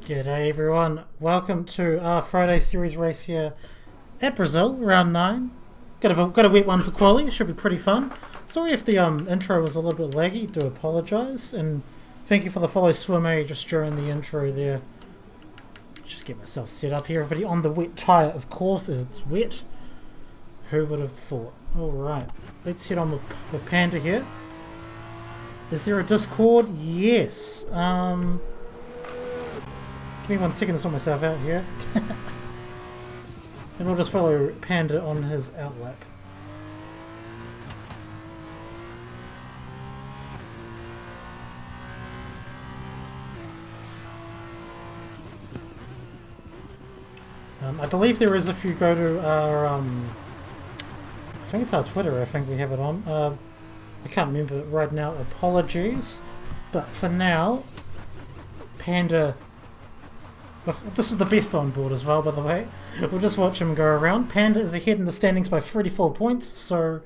G'day everyone, welcome to our Friday series race here at Brazil, round 9. Got a wet one for quali, should be pretty fun. Sorry if the intro was a little bit laggy, do apologise, and thank you for the follow swimmer just during the intro there. Just get myself set up here, everybody on the wet tyre, of course, as it's wet. Who would have thought? Alright, let's head on with Panda here. Is there a Discord? Yes. Give me 1 second to sort myself out here. And we'll just follow Panda on his outlap. I believe there is, if you go to our, I think it's our Twitter, I think we have it on. I can't remember it right now, apologies. But for now, Panda... This is the best on board as well, by the way. We'll just watch him go around. Panda is ahead in the standings by 34 points, so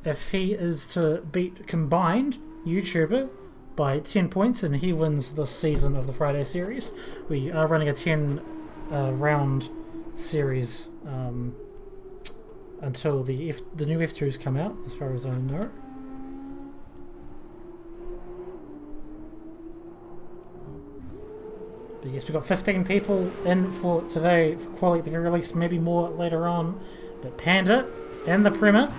if he is to beat combined YouTuber by 10 points and he wins this season of the Friday series, we are running a 10 round series until the new F2s come out, as far as I know. But yes, we've got 15 people in for today for quali at the very least, maybe more later on. But Panda and the Prema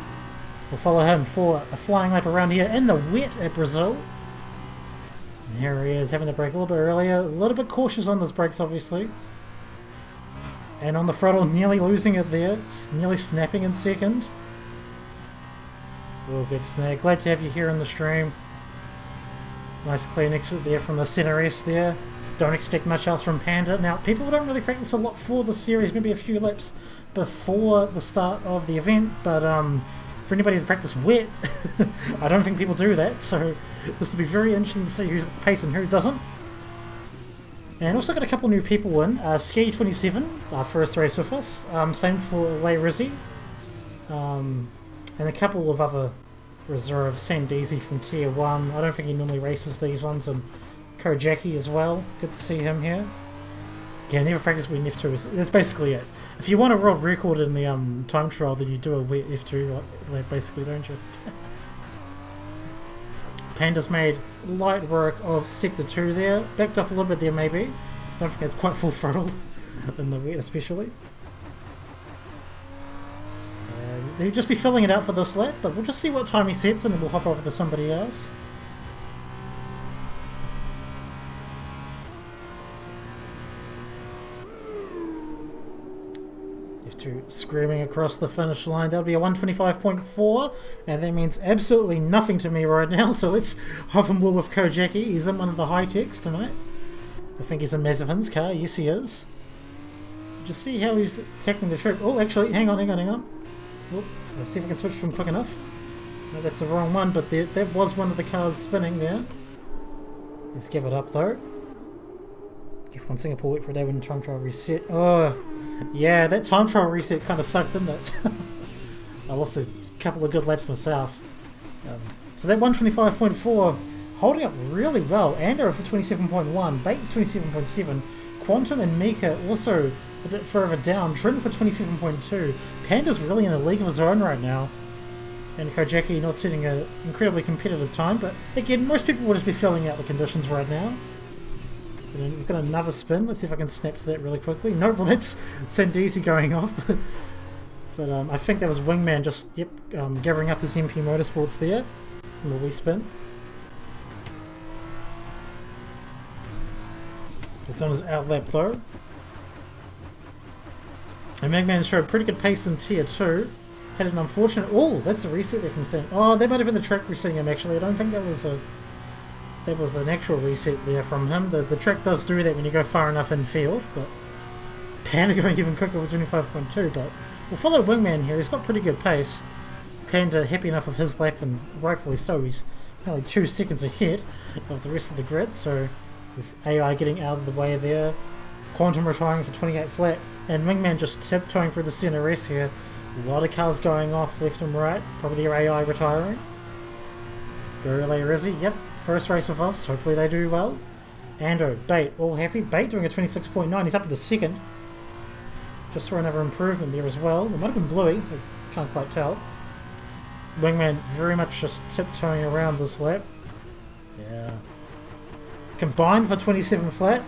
will follow him for a flying lap around here in the wet at Brazil. And here he is, having to brake a little bit earlier, a little bit cautious on those brakes obviously. And on the throttle, nearly losing it there, nearly snapping in second. Oh, good snag. Glad to have you here in the stream. Nice clean exit there from the center S there. Don't expect much else from Panda. Now, people don't really practice a lot for the series, maybe a few laps before the start of the event, but for anybody to practice wet, I don't think people do that, so this will be very interesting to see who's got the pace and who doesn't. And also got a couple new people in. Ski27, our first race with us, same for Lay Rizzy, and a couple of other reserves, Sandeezy from Tier 1, I don't think he normally races these ones, and Kojaki as well. Good to see him here. Yeah, never practice with F2. That's basically it. If you want a world record in the time trial, then you do a wet F2, like, basically, don't you? Panda's made light work of Sector 2 there. Backed off a little bit there, maybe. Don't think it's quite full throttle in the wet, especially. And he'll just be filling it out for this lap, but we'll just see what time he sets and then we'll hop over to somebody else. Screaming across the finish line. That'll be a 125.4, and that means absolutely nothing to me right now, so let's hop him more with Kojaki. He's in one of the high-techs tonight. I think he's in Mazevin's car. Yes, he is. Just see how he's tackling the trip. Oh, actually, hang on. Oh, let's see if I can switch to him quick enough. No, that's the wrong one, but that was one of the cars spinning there. Let's give it up, though. F1 Singapore, wait for David and time trial reset. Oh, yeah, that time trial reset kind of sucked, didn't it? I lost a couple of good laps myself. So that 125.4 holding up really well. Ando for 27.1, Bait 27.7, Quantum and Mika also a bit further down. Trin for 27.2. Panda's really in a league of his own right now. And Kojaki not setting an incredibly competitive time, but again, most people will just be filling out the conditions right now. And then we've got another spin. Let's see if I can snap to that really quickly. Nope, well that's Sandeezy going off. But I think that was Wingman just, gathering up his MP Motorsports there from the wee spin. It's on his outlap though. And Wingman showed pretty good pace in Tier 2. Had an unfortunate... Oh, that's a reset there from Stan. Oh, that might have been the track resetting him actually. I don't think that was a... That was an actual reset there from him. The track does do that when you go far enough in field, but Panda going even quicker with 25.2, but we'll follow Wingman here. He's got pretty good pace. Panda happy enough of his lap, and rightfully so. He's only 2 seconds ahead of the rest of the grid, so there's AI getting out of the way there. Quantum retiring for 28 flat, and Wingman just tiptoeing through the center S here. A lot of cars going off left and right, probably their AI retiring. Go Rizzy, yep. First race with us, hopefully they do well. Ando, Bait, all happy. Bait doing a 26.9. He's up to the second. Just for another improvement there as well. It might have been Bluey. I can't quite tell. Wingman very much just tiptoeing around this lap. Yeah. Combined for 27 flat.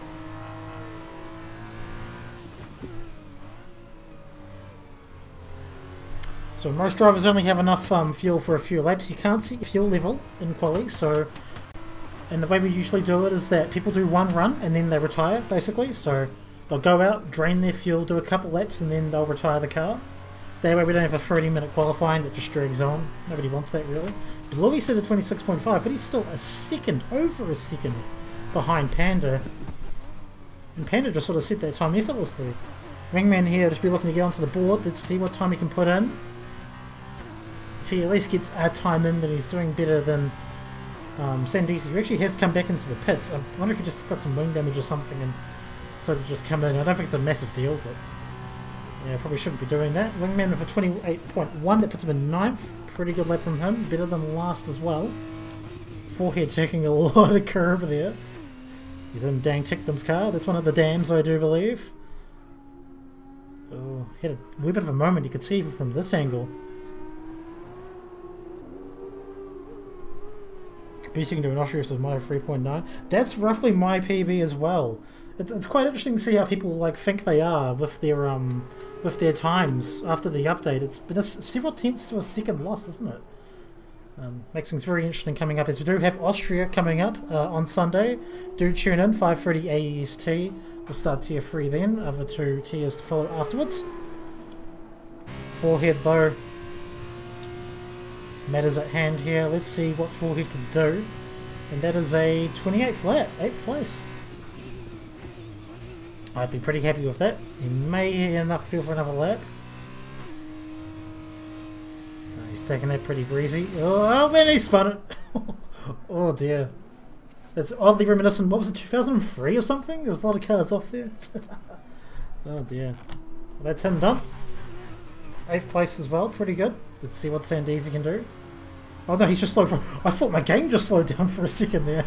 So most drivers only have enough fuel for a few laps. You can't see fuel level in quali, so... And the way we usually do it is that people do one run and then they retire, basically. So they'll go out, drain their fuel, do a couple laps, and then they'll retire the car. That way we don't have a 30-minute qualifying that just drags on. Nobody wants that, really. Bluey said a 26.5, but he's still a second, over a second, behind Panda. And Panda just sort of set that time effortlessly. Wingman here just be looking to get onto the board. Let's see what time he can put in. If he at least gets a time in, then he's doing better than Sandisi, who actually has come back into the pits. I wonder if he just got some wing damage or something and sort of just come in. I don't think it's a massive deal, but yeah, probably shouldn't be doing that. Wingman with a 28.1, that puts him in 9th. Pretty good lap from him, better than last as well. Forehead taking a lot of curve there. He's in Dang Tictum's car. That's one of the dams, I do believe. Oh, had a wee bit of a moment. You could see from this angle. Beating to an Austria is my 3.9. That's roughly my PB as well. It's quite interesting to see how people like think they are with their times after the update. It's been several tenths to a second loss, isn't it? Makes things very interesting coming up, as we do have Austria coming up on Sunday. Do tune in, 5:30 AEST. We'll start tier 3 then, other 2 tiers to follow afterwards. Forehead though, matters at hand here. Let's see what Forehead can do. And that is a 28 flat, 8th place. I'd be pretty happy with that. He may have enough fuel for another lap. He's taking that pretty breezy. Oh man, he spun it! Oh dear. That's oddly reminiscent. What was it, 2003 or something? There was a lot of cars off there. Oh dear. Well, that's him done. 8th place as well, pretty good. Let's see what Sandisi can do. Oh no, he's just slowed from... I thought my game just slowed down for a second there.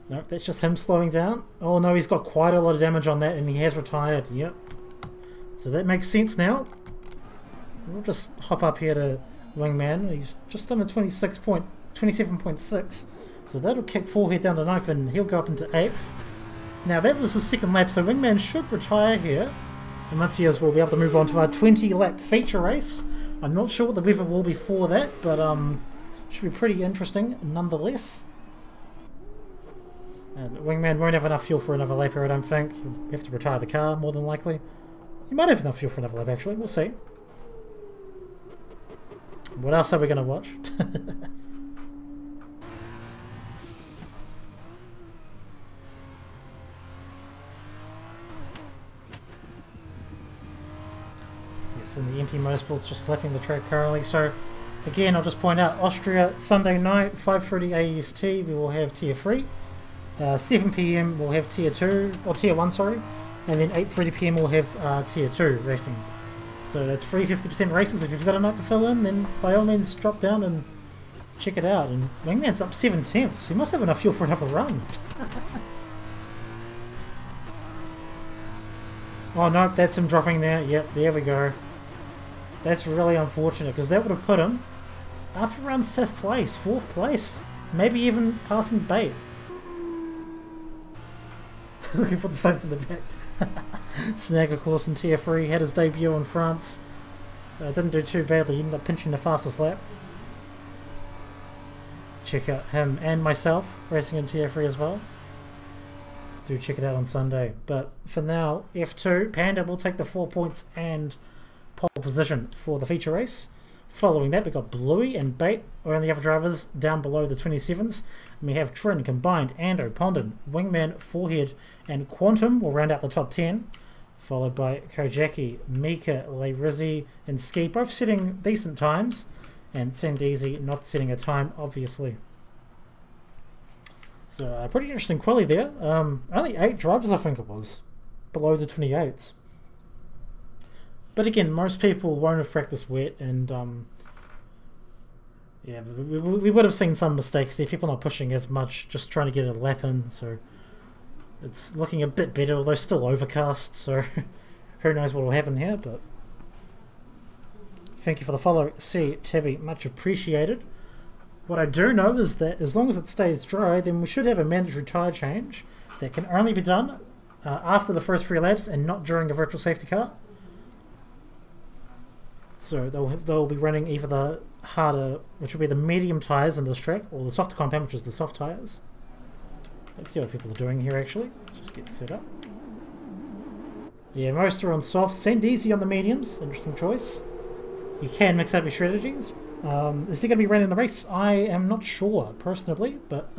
Nope, that's just him slowing down. Oh no, he's got quite a lot of damage on that and he has retired. Yep. So that makes sense now. We'll just hop up here to Wingman. He's just done a 27.6. So that'll kick Forehead down to 9th and he'll go up into 8th. Now that was the second lap, so Wingman should retire here. And once he is, we'll be able to move on to our 20-lap feature race. I'm not sure what the weather will be for that, but should be pretty interesting nonetheless. And Wingman won't have enough fuel for another lap here, I don't think. He'll have to retire the car, more than likely. He might have enough fuel for another lap, actually. We'll see. What else are we going to watch? Yes, and the MP Motorsport's just slapping the track currently. So, again, I'll just point out, Austria, Sunday night, 5:30 AEST, we will have Tier 3. 7 PM we'll have Tier 2, or Tier 1, sorry. And then 8:30 PM we'll have Tier 2 racing. So that's 50% races. If you've got a night to fill in, then by all means drop down and check it out. And Wingman's up 7 tenths. He must have enough fuel for another run. Oh no, that's him dropping there. Yep, there we go. That's really unfortunate because that would have put him up around 5th place, 4th place. Maybe even passing Bait. Looking for the same from the back. Snag, of course, in Tier 3, had his debut in France. Didn't do too badly, he ended up pinching the fastest lap. Check out him and myself racing in Tier 3 as well. Do check it out on Sunday. But for now, F2, Panda will take the 4 points and pole position for the feature race. Following that, we've got Bluey and Bait, or the other drivers down below the 27s. And we have Trin, Combined, Ando, Pondon, Wingman, Forehead, and Quantum will round out the top 10. Followed by Kojaki, Mika, Rizzi, and Ski, both setting decent times. And Sandisi not setting a time, obviously. So, pretty interesting quali there. Only 8 drivers, I think it was, below the 28s. But again, most people won't have practiced wet, and Yeah, we would have seen some mistakes there. People not pushing as much, just trying to get a lap in, so it's looking a bit better, although still overcast, so who knows what will happen here, but thank you for the follow, C. Tabby, much appreciated. What I do know is that as long as it stays dry, then we should have a mandatory tyre change that can only be done after the first 3 laps and not during a virtual safety car. So they'll be running either the harder, which will be the medium tyres in this track, or the softer compound, which is the soft tyres. Let's see what people are doing here actually. Just get set up. Yeah, most are on soft. Send easy on the mediums. Interesting choice. You can mix up your strategies. Is he going to be running the race? I am not sure, personally, but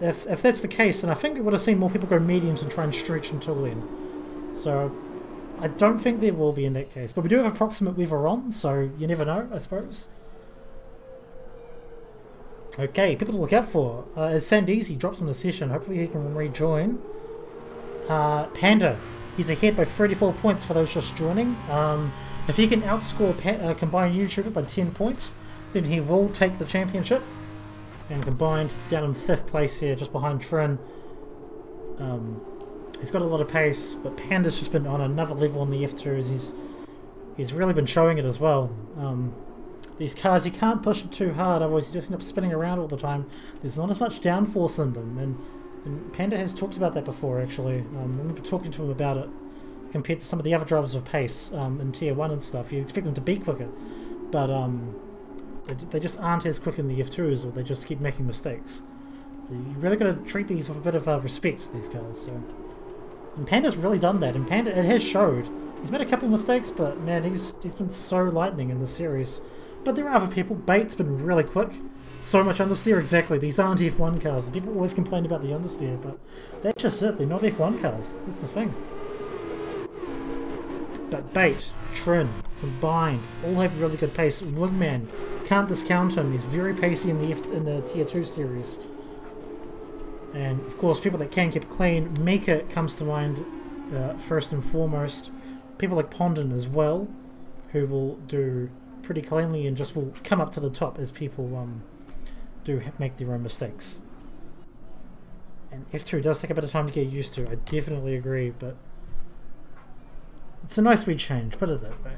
if that's the case, then I think we would have seen more people go mediums and try and stretch until then. So I don't think there will be in that case. But we do have approximate weather on, so you never know, I suppose. Okay, people to look out for. As Sandeezy drops from the session, hopefully he can rejoin. Panda, he's ahead by 34 points for those just joining. If he can outscore combined YouTuber by 10 points, then he will take the championship. And combined down in 5th place here, just behind Trin. He's got a lot of pace, but Panda's just been on another level on the F2s. He's really been showing it as well. These cars, you can't push them too hard, otherwise you just end up spinning around all the time. There's not as much downforce in them, and Panda has talked about that before actually. I remember talking to him about it compared to some of the other drivers of pace in Tier 1 and stuff. You expect them to be quicker, but they just aren't as quick in the F2s, or they just keep making mistakes. So you really got to treat these with a bit of respect, these cars. So. And Panda's really done that, and Panda, it has showed. He's made a couple of mistakes, but man, he's been so lightning in this series. But there are other people. Bait's been really quick. So much understeer, exactly. These aren't F1 cars. People always complain about the understeer, but that's just it. They're not F1 cars. That's the thing. But Bait, Trin, Combined, all have really good pace. Wingman, can't discount him. He's very pacey in the Tier 2 series. And of course, people that can keep clean. Mika comes to mind first and foremost. People like Pondon as well, who will do pretty cleanly and just will come up to the top as people do make their own mistakes. And F2 does take a bit of time to get used to. I definitely agree, but it's a nice wee change, put it that way.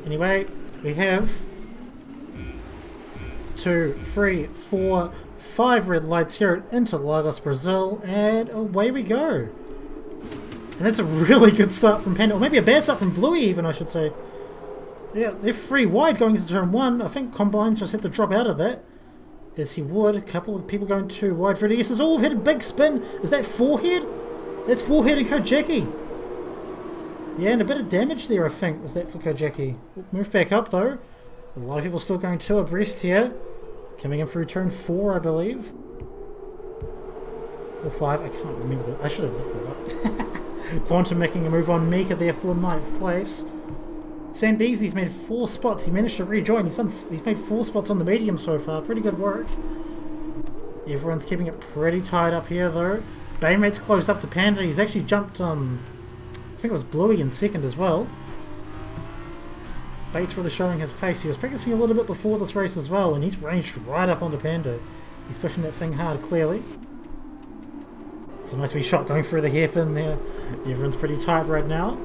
Anyway, we have 2, 3, 4, 5 red lights here at Interlagos, Brazil, and away we go. And that's a really good start from Panda, or maybe a bad start from Bluey even, I should say. Yeah, they're 3 wide going into turn 1. I think Combine just had to drop out of that, as he would. A couple of people going 2 wide for the S's. Oh, we've hit a big spin. Is that forehead? That's forehead and Kojaki. Yeah, and a bit of damage there, I think, was that for Kojaki. Move back up, though. A lot of people still going 2 abreast here. Coming in through turn 4, I believe. Or 5, I can't remember that. I should have looked that up. Quantum making a move on Mika there for 9th place. Sandeezy's made 4 spots. He managed to rejoin. He's made 4 spots on the medium so far. Pretty good work. Everyone's keeping it pretty tight up here, though. Baymate's closed up to Panda. He's actually jumped I think it was Bluey in 2nd as well. Bait's really showing his pace. He was practicing a little bit before this race as well, and he's ranged right up onto Panda. He's pushing that thing hard, clearly. It's a nice wee shot going through the hairpin there. Everyone's pretty tight right now.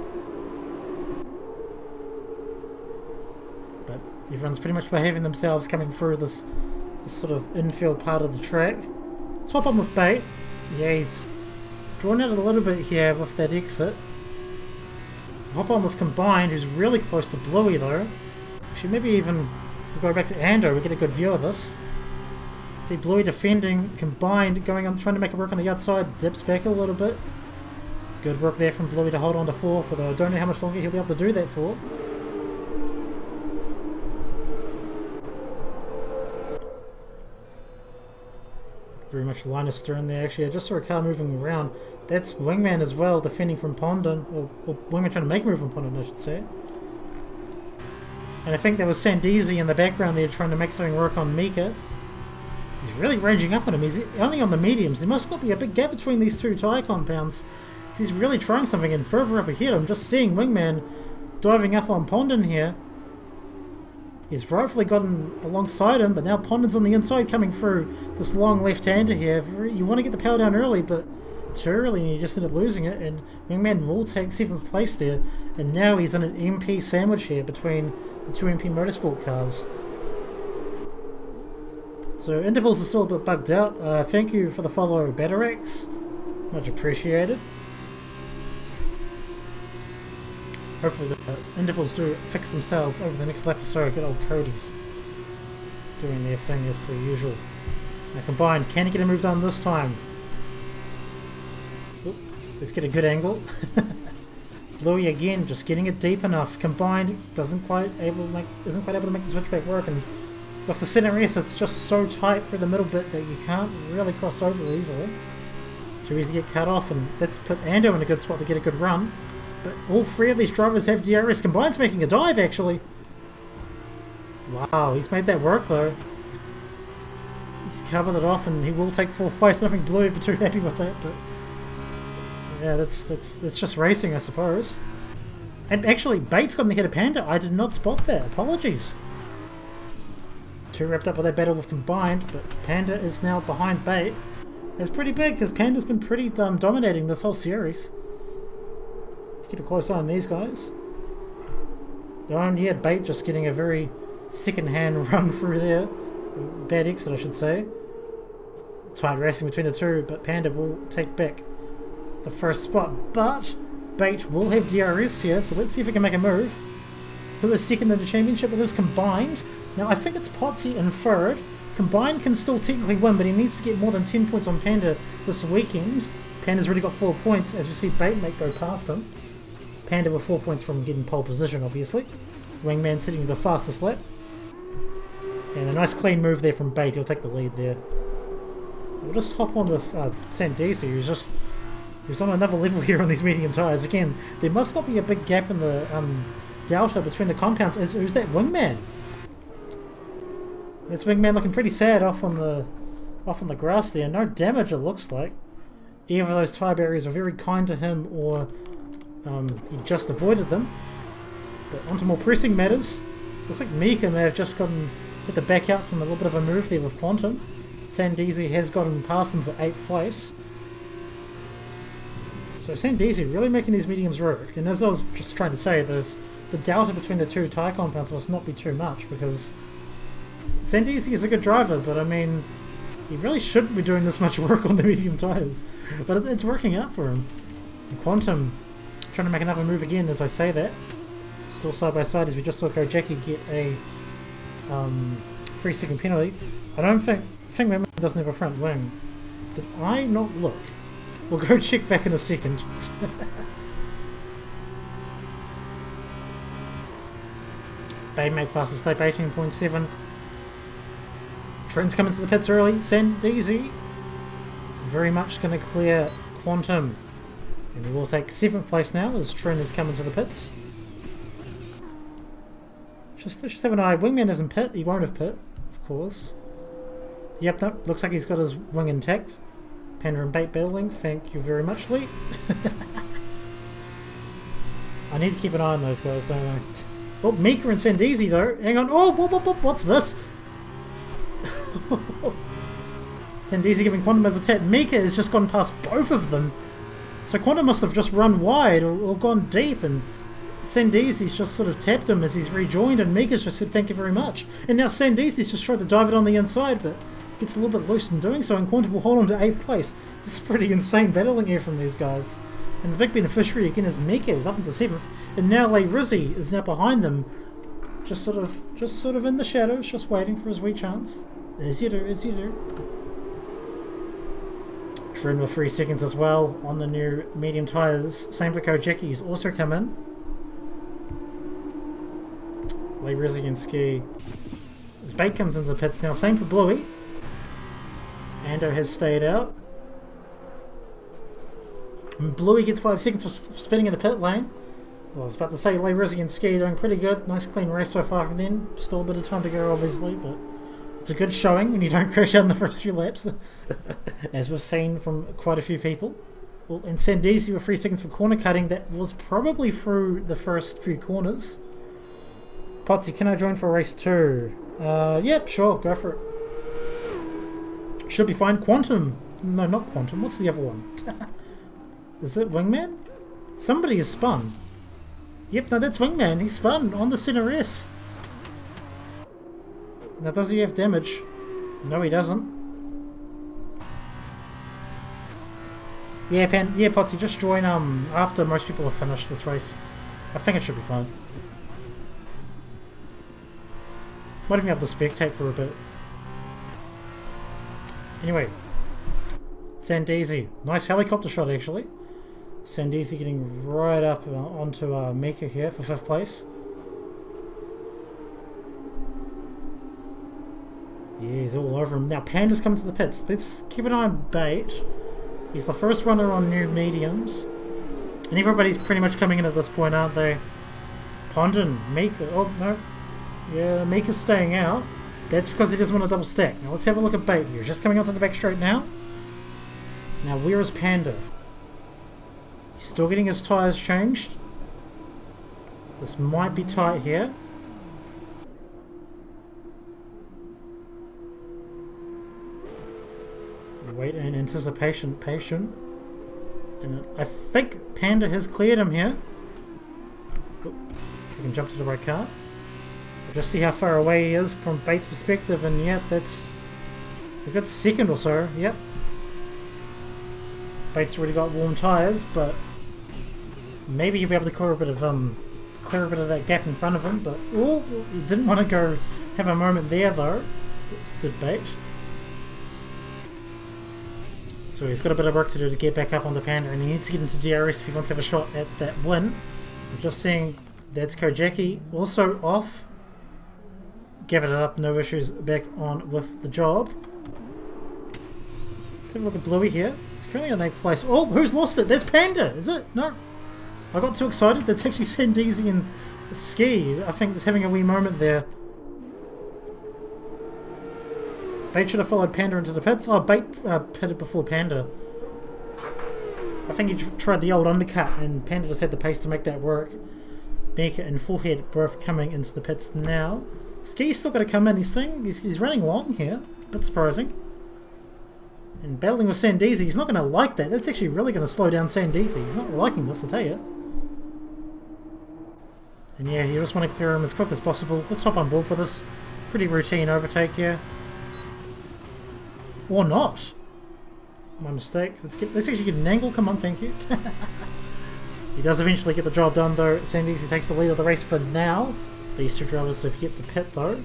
But everyone's pretty much behaving themselves coming through this sort of infield part of the track. Let's hop on with Bait. Yeah, he's drawn out a little bit here with that exit. Hop on with Combined, who's really close to Bluey though. Actually, maybe even we'll go back to Ando, we get a good view of this. See Bluey defending, Combined going on, trying to make it work on the outside, dips back a little bit. Good work there from Bluey to hold on to 4th, although I don't know how much longer he'll be able to do that for. Very much Linus thrown there. Actually, I just saw a car moving around. That's Wingman as well, defending from Pondon. Or Wingman trying to make a move from Pondon, I should say. And I think there was Sandeezy in the background there trying to make something work on Mika. He's really ranging up on him. He's only on the mediums. There must not be a big gap between these 2 tyre compounds. He's really trying something, and further up ahead I'm just seeing Wingman diving up on Pondon here. He's rightfully gotten alongside him, but now Pondon's on the inside coming through this long left-hander here. You want to get the power down early, but too early and you just end up losing it, and Wingman will take 7th place there, and now he's in an MP sandwich here between the two MP Motorsport cars. So intervals are still a bit bugged out. Thank you for the follow, Batterex. Much appreciated. Hopefully the intervals do fix themselves over the next lap or so. Good old Cody's doing their thing as per usual. Now combined, can he get a move done this time? Oop, let's get a good angle. Bluey again, just getting it deep enough. Combined isn't quite able to make the switchback work, and with the center S it's just so tight through the middle bit that you can't really cross over easily. Too easy to get cut off, and that's put Ando in a good spot to get a good run. But all three of these drivers have DRS. Combine's making a dive, actually. Wow, he's made that work, though. He's covered it off, and he will take 4th place. I don't think Blue would be too happy with that, but yeah, that's just racing, I suppose. And actually, Bates got in the head of Panda. I did not spot that. Apologies. Too wrapped up with that battle with Combined, but Panda is now behind Bate. It's pretty big, because Panda's been pretty dominating this whole series. Keep a close eye on these guys. And yeah, Bate just getting a very second-hand run through there. Bad exit, I should say. Tight racing between the two, but Panda will take back the first spot. But Bate will have DRS here, so let's see if he can make a move. Who is second in the championship with this Combined? Now, I think it's Potsy in third. Combined can still technically win, but he needs to get more than 10 points on Panda this weekend. Panda's already got 4 points, as we see Bate make go past him. Panda with 4 points from getting pole position, obviously. Wingman sitting the fastest lap. And a nice clean move there from Bate. He'll take the lead there. We'll just hop on with Sandesi, who's on another level here on these medium tyres. Again, there must not be a big gap in the delta between the compounds. Who's that Wingman? It's Wingman looking pretty sad off on the grass there. No damage, it looks like. Either of those tyre barriers are very kind to him, or he just avoided them. But onto more pressing matters. Looks like Mika may have just hit the back out from a little bit of a move there with Quantum. Sandesi has gotten past him for 8th place. So Sandesi really making these mediums work. And as I was just trying to say, the delta between the two tyre compounds must not be too much, because Sandesi is a good driver, but I mean, he really shouldn't be doing this much work on the medium tyres. But it's working out for him. And Quantum trying to make another move again as I say that. Still side by side, as we just saw Kojaki get a 3-second penalty. I don't think Wingman doesn't have a front wing. Did I not look? We'll go check back in a second. Bay made fastest lap, 18.7. Trent's coming to the pits early. Sandesi very much going to clear Quantum. And we will take 7th place now as Trent is coming to the pits. Just have an eye. Wingman isn't pit. He won't have pit, of course. Yep, no, looks like he's got his wing intact. Panda and Bait battling. Thank you very much, Lee. I need to keep an eye on those guys, don't I? Oh, Mika and Sandesi though. Hang on. Oh, what's this? Sandesi giving Quantum over the tap. Mika has just gone past both of them. So Quantum must have just run wide or gone deep, and Sandesi's just sort of tapped him as he's rejoined, and Mika's just said thank you very much. And now Sandesi's just tried to dive it on the inside, but gets a little bit loose in doing so, and Quantum will hold on to 8th place. This is pretty insane battling here from these guys. And the big beneficiary again is Mika, who's up into 7th, and now Lay Rizzy is now behind them, just sort of in the shadows, just waiting for his wee chance. As you do. Trin with 3 seconds as well on the new medium tyres. Same for Kojaki's also come in. Lay Rizzy and Ski. As Bait comes into the pits now, same for Bluey. Ando has stayed out. And Bluey gets 5 seconds for spinning in the pit lane. Well, I was about to say Lay Rizzy and Ski doing pretty good. Nice clean race so far from them. Still a bit of time to go obviously, but it's a good showing when you don't crash out in the first few laps. As we've seen from quite a few people. Well, and Sandeezy with 3 seconds for corner cutting. That was probably through the first few corners. Potsy, can I join for race 2? Yep, sure, go for it. Should be fine. Quantum. No, not Quantum. What's the other one? Is it Wingman? Somebody is spun. Yep, no, that's Wingman. He's spun on the center S. Now, does he have damage? No, he doesn't. Yeah, Potsy, just join after most people have finished this race. I think it should be fine. Might even have to spectate for a bit. Anyway, Sandeezy. Nice helicopter shot, actually. Sandeezy getting right up onto Mika here for 5th place. Yeah, he's all over him. Now, Panda's coming to the pits. Let's keep an eye on Bait. He's the first runner on new mediums. And everybody's pretty much coming in at this point, aren't they? Pondon, Mika. Oh, no. Yeah, Mika's staying out. That's because he doesn't want to double stack. Now, let's have a look at Bait here. Just coming onto the back straight now. Now, where is Panda? He's still getting his tyres changed. This might be tight here. Wait in anticipation, patient. And I think Panda has cleared him here. Oh, if we can jump to the right car. We'll just see how far away he is from Bates' perspective, and yep, that's a good second or so. Yep. Bates already got warm tyres, but maybe he'll be able to clear a bit of that gap in front of him. But oh, he didn't want to go have a moment there though. Did Bates? So he's got a bit of work to do to get back up on the Panda, and he needs to get into DRS if he wants to have a shot at that win. I'm just seeing that's Kojaki also off. Give it up, no issues, back on with the job. Let's have a look at Bluey here. He's currently on 8th place. Oh, who's lost it? That's Panda, is it? No. I got too excited. That's actually Sandeezy and Ski. I think just having a wee moment there. Bait should have followed Panda into the pits. Oh, Bait pitted before Panda. I think he tried the old undercut, and Panda just had the pace to make that work. Mika and Forehead both coming into the pits now. Ski's still got to come in. He's running long here. Bit surprising. And battling with Sandeezy, he's not going to like that. That's actually really going to slow down Sandeezy. He's not liking this, I'll tell you. And yeah, you just want to clear him as quick as possible. Let's hop on board for this pretty routine overtake here. Or not. My mistake. Let's actually get an angle. Come on, thank you. He does eventually get the job done though. Sandeezy takes the lead of the race for now. These two drivers have yet to pit though.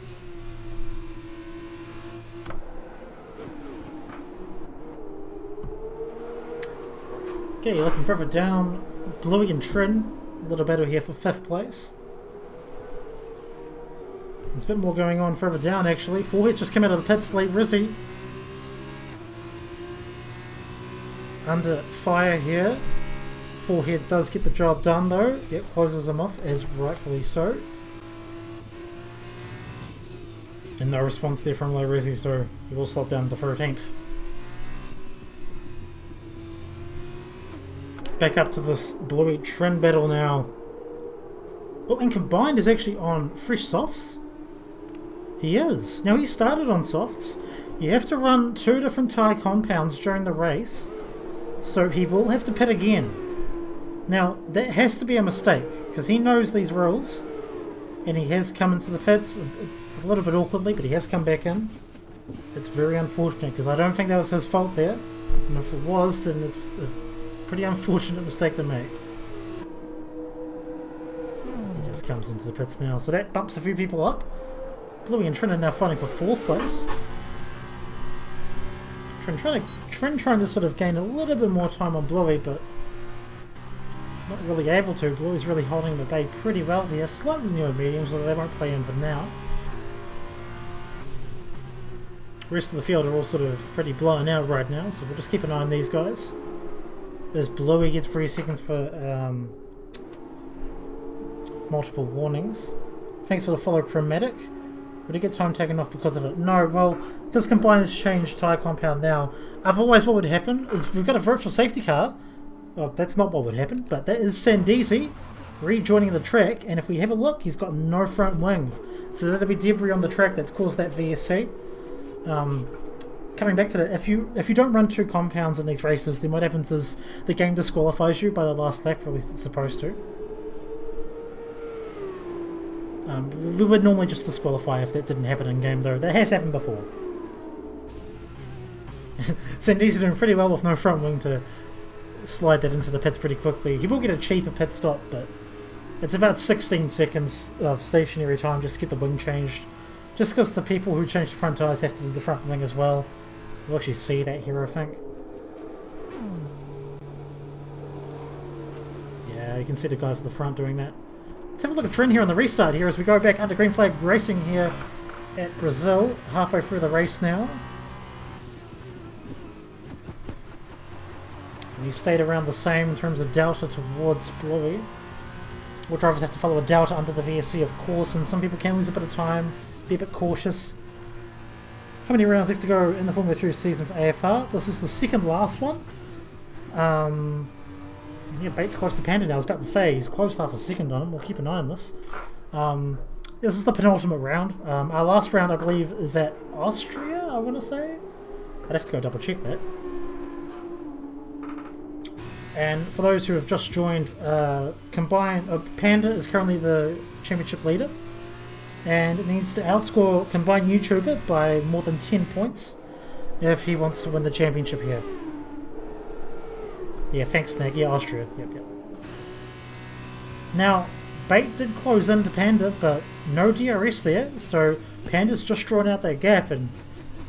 Okay, looking further down. Bluey and Trin. A little better here for 5th place. There's a bit more going on further down actually. Forehead just came out of the pits late. Rizzy under fire here. Forehead does get the job done though. Yep, closes him off as rightfully so. And no response there from Low Rizzy, so he will slot down to 13th. Back up to this Bluey Trin battle now. Oh, and Combined is actually on fresh softs. He is. Now he started on softs. You have to run 2 different tyre compounds during the race, so he will have to pit again. Now that has to be a mistake because he knows these rules, and he has come into the pits a little bit awkwardly, but he has come back in. It's very unfortunate because I don't think that was his fault there, and if it was, then it's a pretty unfortunate mistake to make. So he just comes into the pits now, so that bumps a few people up. Bluey and Trin are now fighting for 4th place. Trin trying to sort of gain a little bit more time on Bluey, but not really able to. Bluey's really holding the bay pretty well here. Slightly newer mediums, so they won't play in for now. The rest of the field are all sort of pretty blown out right now, so we'll just keep an eye on these guys. As Bluey gets 3 seconds for multiple warnings. Thanks for the follow, Chromatic. Would he get time taken off because of it? No, well, because Combined has changed tyre compound now. Otherwise what would happen is we've got a virtual safety car, Well, that's not what would happen, but that is Sandeezy rejoining the track, and if we have a look, he's got no front wing. So that'll be debris on the track that's caused that VSC. Coming back to that, if you don't run 2 compounds in these races, then what happens is the game disqualifies you by the last lap, or at least it's supposed to. We would normally just disqualify if that didn't happen in game, though. That has happened before. Sandeezy's doing pretty well with no front wing to slide that into the pits pretty quickly. He will get a cheaper pit stop, but it's about 16 seconds of stationary time just to get the wing changed. Just because the people who change the front tyres have to do the front wing as well. We'll actually see that here, I think. Yeah, you can see the guys at the front doing that. Let's have a look at trend here on the restart here as we go back under green flag racing here at Brazil, halfway through the race now. And he stayed around the same in terms of delta towards Bluey. All drivers have to follow a delta under the VSC, of course, and some people can lose a bit of time, be a bit cautious. How many rounds left to go in the Formula 2 season for AFR? This is the second last one. Yeah, Bates close to Panda now. I was about to say, he's close half a second on him. We'll keep an eye on this. This is the penultimate round. Our last round, I believe, is at Austria, I want to say. I'd have to go double check that. And for those who have just joined, Panda is currently the championship leader. And it needs to outscore Combined YouTuber by more than 10 points if he wants to win the championship here. Yeah, thanks, Snag. Yeah, Austria. Yep. Now, Bait did close into Panda, but no DRS there, so Panda's just drawn out that gap, and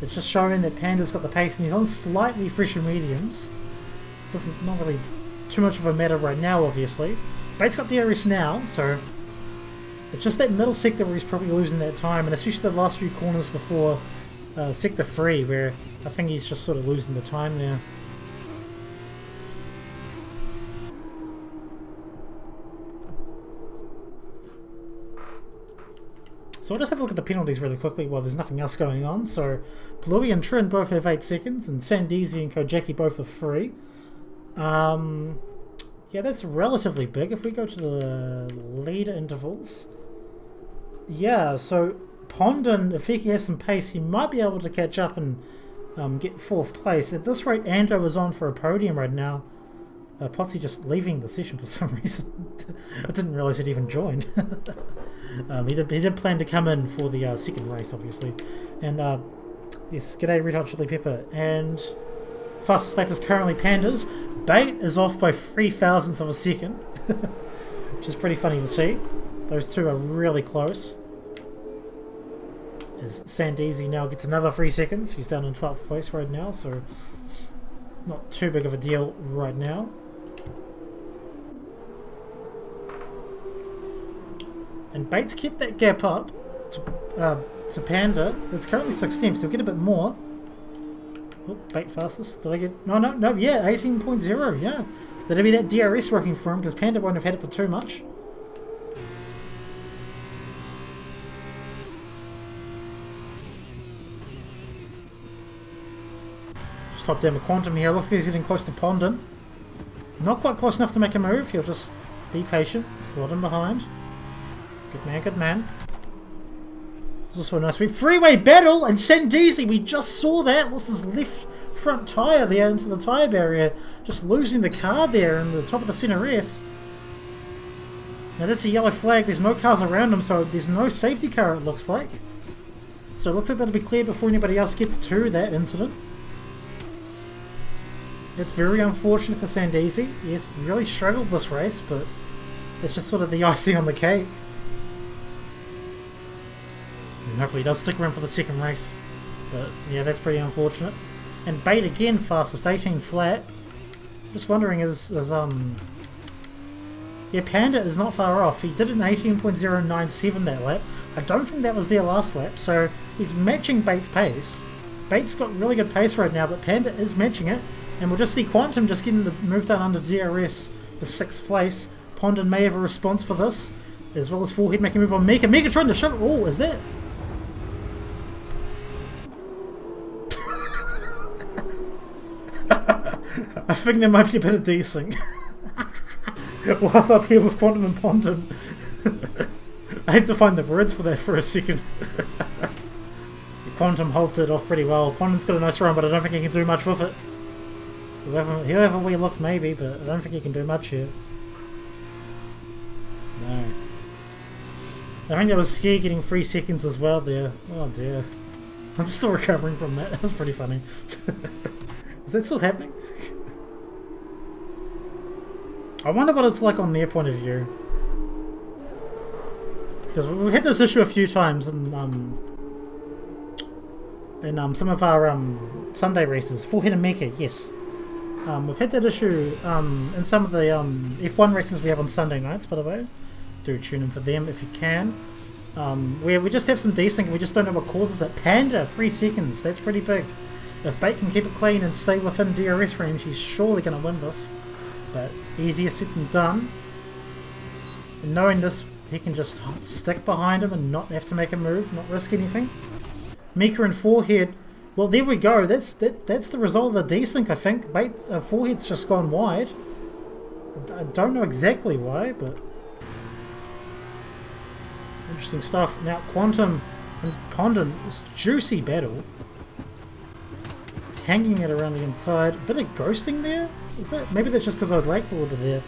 it's just showing that Panda's got the pace, and he's on slightly fresher mediums. Not really too much of a matter right now, obviously. Bait's got DRS now, so it's just that middle sector where he's probably losing that time, and especially the last few corners before Sector 3, where I think he's just sort of losing the time there. So I'll just have a look at the penalties really quickly while there's nothing else going on. So Bluey and Trin both have 8 seconds, and Sandeezy and Kojaki both have 3. Yeah, that's relatively big. If we go to the leader intervals, yeah, so Pondon, if he has some pace, he might be able to catch up and get 4th place. At this rate, Ando is on for a podium right now. Potsy just leaving the session for some reason. I didn't realise he'd even joined. He did plan to come in for the second race, obviously. And yes, g'day Red Hot Chili Pepper. And fastest lap is currently Pandas. Bait is off by 0.003 of a second, which is pretty funny to see. Those two are really close. As Sandeezy now gets another 3 seconds. He's down in 12th place right now, so not too big of a deal right now. And Bates kept that gap up to Panda. It's currently 16th, so he'll get a bit more. Oh, Bait fastest. Did I get... No, yeah, 18.0, yeah. That'll be that DRS working for him, because Panda won't have had it for too much. Just top down with Quantum here. Look, he's getting close to Pondon. Not quite close enough to make a move. He'll just be patient, slot him behind. Good man, good man. There's also a nice freeway battle, and Sandeezy, we just saw that. What's this left front tyre there into the tyre barrier? Just losing the car there in the top of the centre S. Now that's a yellow flag. There's no cars around him, so there's no safety car, it looks like. So it looks like that'll be cleared before anybody else gets to that incident. It's very unfortunate for Sandeezy. He's really struggled this race, but it's just sort of the icing on the cake. And hopefully he does stick around for the second race. But yeah, that's pretty unfortunate. And Bait again fastest, 18 flat. Just wondering yeah, Panda is not far off. He did an 18.097 that lap. I don't think that was their last lap, so he's matching Bait's pace. Bait's got really good pace right now, but Panda is matching it. And we'll just see Quantum just getting the move done under DRS for 6th place. Pondon may have a response for this, as well as Forehead making a move on Mega. Mega trying to shove it. Oh, is that? think there might be a bit of desync. We'll up here with Quantum and Pondon. I had to find the words for that for a second. Quantum halted off pretty well. Quantum's got a nice run, but I don't think he can do much with it. Whoever we look, maybe, but I don't think he can do much here. No. I think that was Ski getting 3 seconds as well there. Oh dear. I'm still recovering from that. That was pretty funny. Is that still happening? I wonder what it's like on their point of view. Because we've had this issue a few times in some of our Sunday races. Forehead and Mecca, yes. We've had that issue in some of the F1 races we have on Sunday nights, by the way. Do tune in for them if you can. Where we just have some desync and we just don't know what causes it. Panda, 3 seconds, that's pretty big. If Bait can keep it clean and stay within DRS range, he's surely going to win this. But easier said than done. And knowing this, he can just stick behind him and not have to make a move, not risk anything. Mika and Forehead, well there we go, that's the result of the desync I think. Forehead's just gone wide. I don't know exactly why, but interesting stuff. Now Quantum and Pondon, this juicy battle. He's hanging it around the inside. A bit of ghosting there? Is that, maybe that's just because I lagged a little bit there.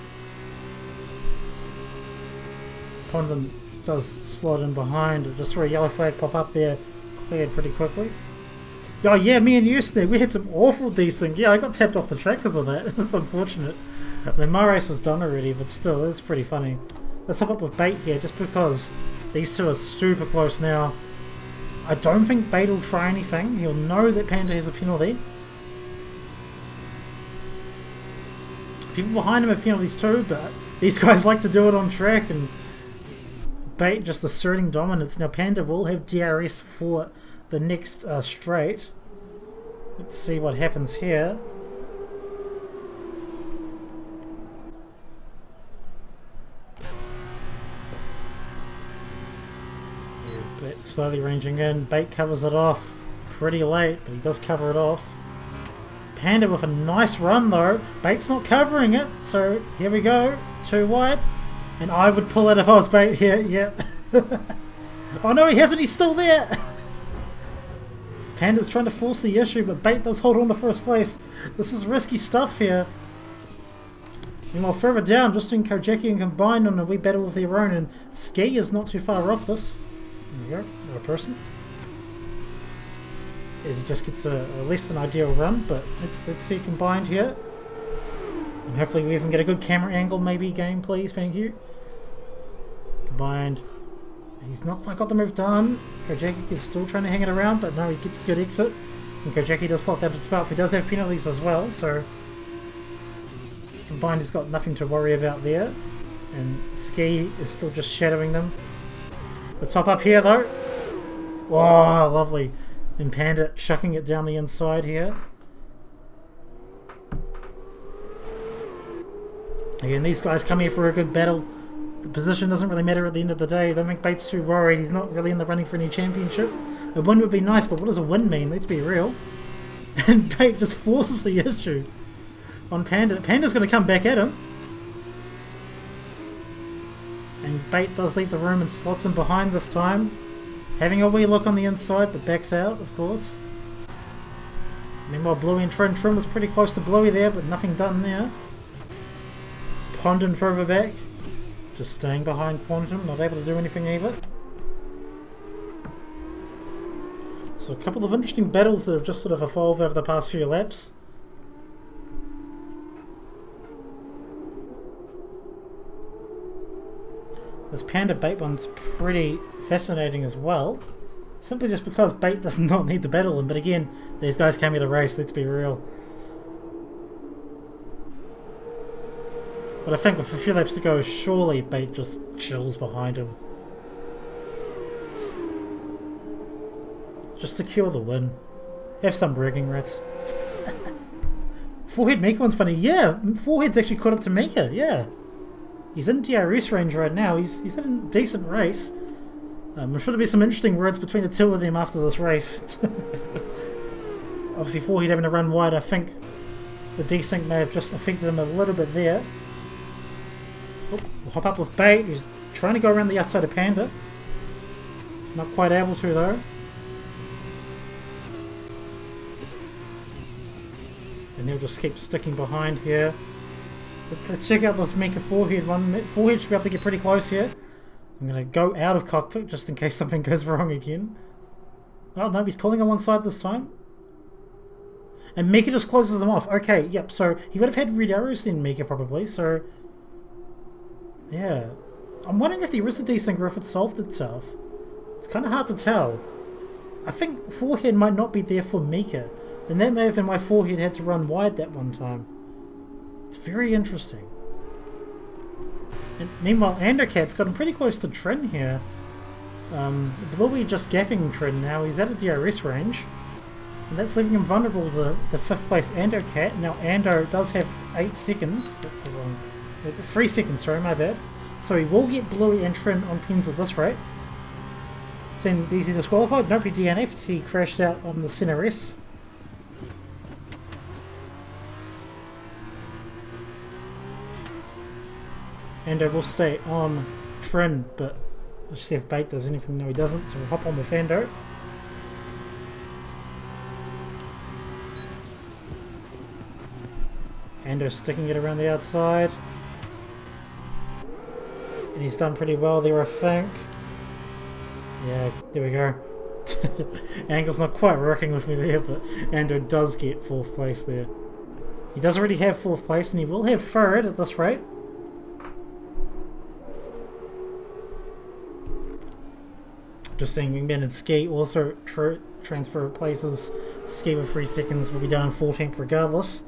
Pondon does slot in behind. Just saw a yellow flag pop up there. Cleared pretty quickly. Oh yeah, me and Yus there, we had some awful desync. Yeah, I got tapped off the track because of that. It was unfortunate. I mean, my race was done already, but still, it was pretty funny. Let's hop up with Bait here, just because these two are super close now. I don't think Bait will try anything. He'll know that Panda has a penalty. People behind him have penalties too, but these guys like to do it on track, and Bait just asserting dominance. Now Panda will have DRS for the next straight. Let's see what happens here. Bait slowly ranging in. Bait covers it off pretty late, but he does cover it off. Panda with a nice run though. Bait's not covering it, so here we go. 2 wide. And I would pull it if I was Bait here, yeah. Oh no, he hasn't, he's still there! Panda's trying to force the issue, but Bait does hold on the first place. This is risky stuff here. Meanwhile, further down, just seeing Kojaki and Combined on a wee battle of their own, and Ski is not too far off this. There we go, another person. As he just gets a less than ideal run, but let's see Combined here. And hopefully we even get a good camera angle, maybe, game, please, thank you. Combined. He's not quite got the move done. Kojaki is still trying to hang it around, but no, he gets a good exit. And Kojaki does slot down to 12th. He does have penalties as well, so Combined has got nothing to worry about there. And Ski is still just shadowing them. Let's hop up here though. Oh, lovely. And Panda chucking it down the inside here. Again, these guys come here for a good battle. The position doesn't really matter at the end of the day. I don't think Bait's too worried. He's not really in the running for any championship. A win would be nice, but what does a win mean? Let's be real. And Bait just forces the issue on Panda. Panda's going to come back at him. And Bait does leave the room and slots him behind this time. Having a wee look on the inside, but backs out, of course. Meanwhile, Bluey and Trim was pretty close to Bluey there, but nothing done there. Pondon further back. Just staying behind Quantum, not able to do anything either. So a couple of interesting battles that have just sort of evolved over the past few laps. This Panda Bait one's pretty fascinating as well. Simply just because Bait does not need to battle him, but again, these guys came here to race, let's be real. But I think with a few laps to go, surely Bait just chills behind him. Just secure the win. Have some bragging rights. Forehead Mika one's funny. Yeah, Forehead's actually caught up to Mika, yeah. He's in DRS range right now. He's had a decent race. I'm sure there'll be some interesting words between the two of them after this race. Obviously Forehead having to run wide, I think. The desync may have just affected him a little bit there. Oh, we'll hop up with Bait. He's trying to go around the outside of Panda. Not quite able to though. And he'll just keep sticking behind here. Let's check out this Mika forehead one. Forehead should be able to get pretty close here. I'm going to go out of cockpit just in case something goes wrong again. Oh no, he's pulling alongside this time. And Mika just closes them off. Okay, yep, so he would have had red arrows then, Mika, probably, so... Yeah. I'm wondering if there is a desync or if it solved itself. It's kind of hard to tell. I think forehead might not be there for Mika. And that may have been why forehead had to run wide that one time. It's very interesting. And meanwhile, Andercat's gotten pretty close to Trin here. Bluey just gapping Trin now. He's at a DRS range. And that's leaving him vulnerable to the 5th place Andocat. Now Ando does have 8 seconds. That's the wrong... 3 seconds, sorry, my bad. So he will get Bluey and Trin on pins at this rate. Send DZ disqualified. Nope, he DNF'd. He crashed out on the center S. Ando will stay on Trin, but let's see if Bait does anything. No, he doesn't, so we'll hop on with Ando. Ando sticking it around the outside. And he's done pretty well there, I think. Yeah, there we go. Angle's not quite working with me there, but Ando does get 4th place there. He does already have 4th place, and he will have 3rd at this rate. Just saying, Wingman and Ski also transfer places. Ski with 3 seconds will be down 14th regardless.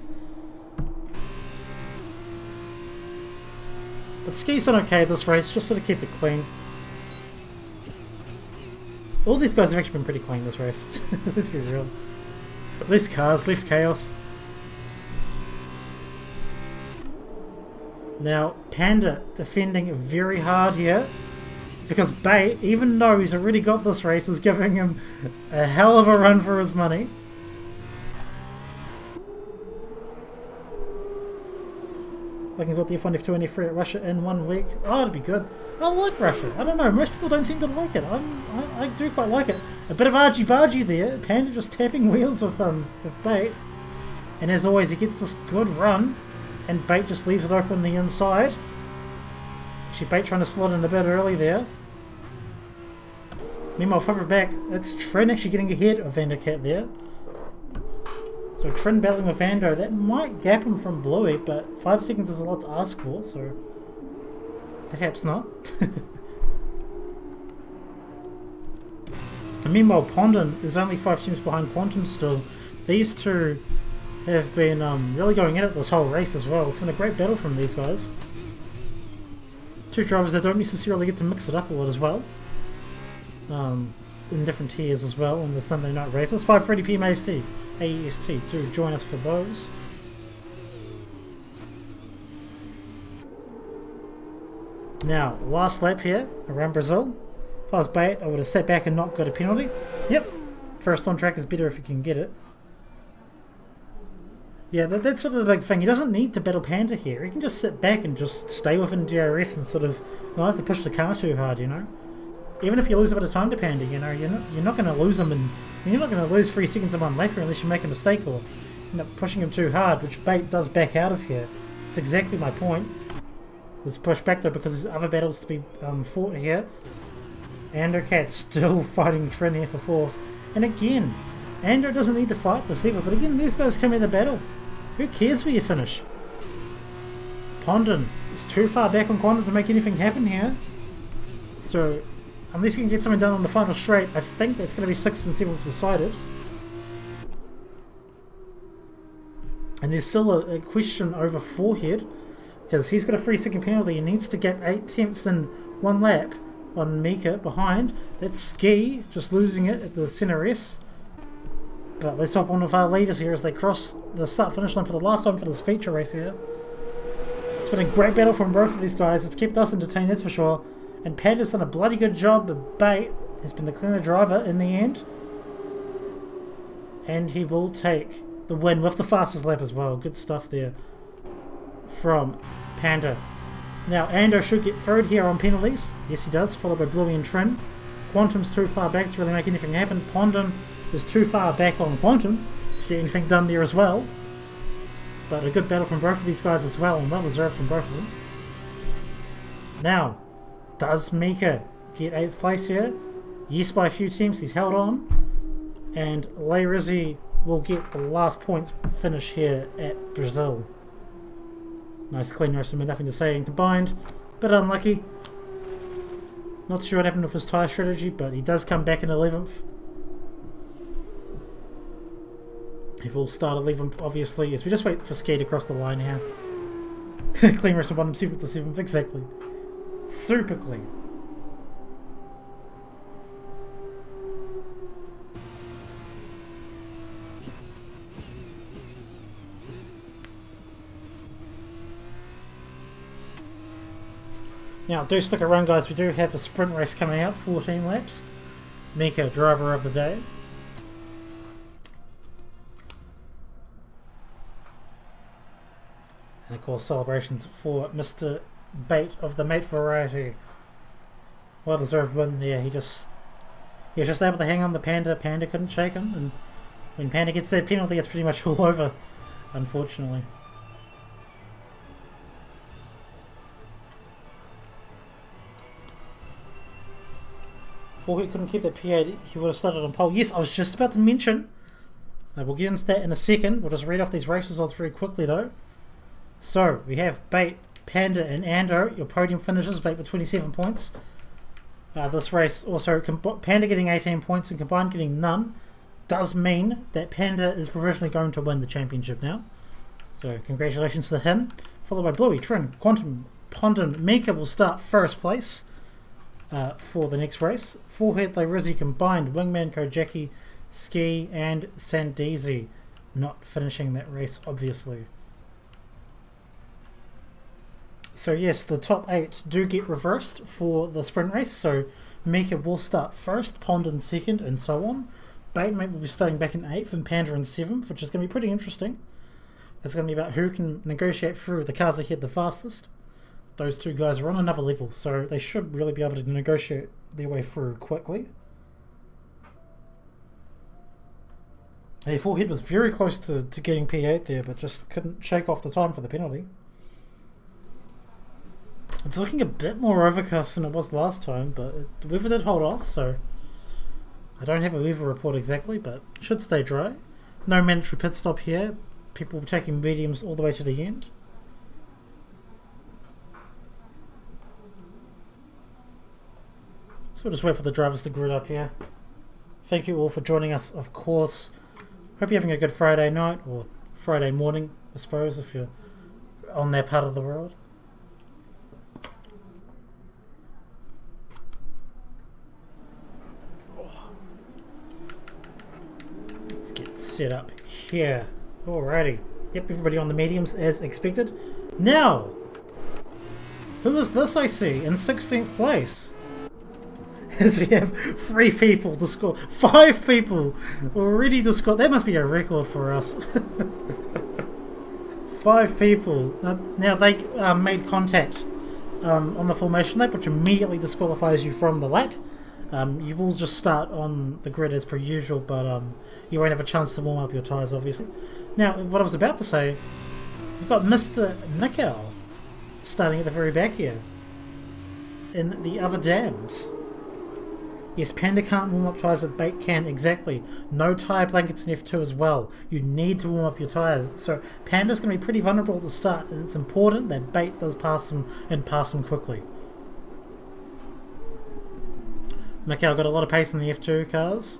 But Ski's done okay this race, just sort of kept it clean. All these guys have actually been pretty clean this race. Let's be real. Less cars, less chaos. Now, Panda defending very hard here. Because Bait, even though he's already got this race, is giving him a hell of a run for his money. I can go to F1, F2 and F3 at Russia in 1 week. Oh, it'd be good. I like Russia. I don't know, most people don't seem to like it. I do quite like it. A bit of argy-bargy there. Panda just tapping wheels with Bait. And as always, he gets this good run. And Bait just leaves it open on the inside. Actually, Bait trying to slot in a bit early there. Meanwhile, further back, it's Trin actually getting ahead of Vandercat there. So Trin battling with Ando, that might gap him from Bluey, but 5 seconds is a lot to ask for, so perhaps not. And meanwhile, Pondon is only 5 teams behind Quantum still. These two have been really going at it this whole race as well. It's been a great battle from these guys. Two drivers that don't necessarily get to mix it up a lot as well. In different tiers as well on the Sunday night races. 5:30 PM AEST do join us for those. Now, last lap here around Brazil. If I was Bait, I would have sat back and not got a penalty. Yep, first on track is better if you can get it. Yeah, that's sort of the big thing. He doesn't need to battle Panda here. He can just sit back and just stay within DRS and sort of not have to push the car too hard, you know. Even if you lose a bit of time to Panda, you know, you're not going to lose him, and you're not going to lose 3 seconds in one lap unless you make a mistake or end up pushing him too hard, which Bait does back out of here. That's exactly my point. Let's push back though because there's other battles to be fought here. Andocat's still fighting Trin here for 4th. And again, Ando doesn't need to fight this either, but again, these guys come in the battle. Who cares where you finish? Pondon is too far back on Quantum to make anything happen here. So, unless he can get something done on the final straight, I think that's going to be 6th and 7th decided. And there's still a question over Forehead, because he's got a 3-second penalty. He needs to get 8 tenths in 1 lap on Mika behind. That's Ski, just losing it at the center S. But let's hop on with our leaders here as they cross the start-finish line for the last time for this feature race here. It's been a great battle from both of these guys. It's kept us entertained, that's for sure. And Panda's done a bloody good job, but Bait has been the cleaner driver in the end. And he will take the win with the fastest lap as well. Good stuff there from Panda. Now Ando should get third here on penalties. Yes, he does, followed by Bluey and Trin. Quantum's too far back to really make anything happen. Pondon is too far back on Quantum to get anything done there as well. But a good battle from both of these guys as well, and well deserved from both of them. Now, does Mika get 8th place here? Yes, by a few teams. He's held on. And Lay Rizzy will get the last points finish here at Brazil. Nice clean race with nothing to say in combined. Bit unlucky. Not sure what happened with his tyre strategy, but he does come back in 11th. He will start 11th, obviously, as we just wait for Ski to cross the line here. Clean race from bottom 7th to 7th, exactly. Super clean. Now, do stick around, guys. We do have a sprint race coming out, 14 laps. Mika, driver of the day. And of course, celebrations for Mr. Bait of the Mate variety. Well deserved win there. He was just able to hang on the Panda. Panda couldn't shake him, and when Panda gets that penalty, it's pretty much all over, unfortunately. Before he couldn't keep that P8, he would have started on pole. Yes, I was just about to mention. We'll get into that in a second. We'll just read off these race results very quickly though. So, we have Bait, Panda and Ando. Your podium finishes, Bait with 27 points. This race also, Panda getting 18 points and combined getting none, does mean that Panda is provisionally going to win the championship now. So, congratulations to him. Followed by Bluey, Trin, Quantum, Pondon, Mika will start first place for the next race. Forehead, Rizzy combined, Wingman, Kojaki, Ski and Sandeezy not finishing that race, obviously. So yes, the top 8 do get reversed for the sprint race, so Mika will start first, Pondon second, and so on. Baitmate will be starting back in 8th and Panda in 7th, which is going to be pretty interesting. It's going to be about who can negotiate through the cars ahead the fastest. Those two guys are on another level, so they should really be able to negotiate their way through quickly. Forehead was very close to getting P8 there, but just couldn't shake off the time for the penalty. It's looking a bit more overcast than it was last time, but the weather did hold off, so I don't have a weather report exactly, but it should stay dry. No mandatory pit stop here. People taking mediums all the way to the end. So we'll just wait for the drivers to grid up here. Thank you all for joining us, of course. Hope you're having a good Friday night, or Friday morning, I suppose, if you're on that part of the world. Let's get set up here. Alrighty. Yep, everybody on the mediums as expected. Now, who is this I see in 16th place? As we have 3 people to score. 5 people already to score. That must be a record for us. 5 people. Now they made contact on the formation lap, which immediately disqualifies you from the lap. You will just start on the grid as per usual, but you won't have a chance to warm up your tyres, obviously. Now, what I was about to say, we've got Mr. Nickel starting at the very back here in the other dams. Yes, Panda can't warm up tyres, but Bait can, exactly. No tyre blankets in F2 as well. You need to warm up your tyres. So Panda's going to be pretty vulnerable at the start, and it's important that Bait does pass them, and pass them quickly. Mikhail got a lot of pace in the F2 cars.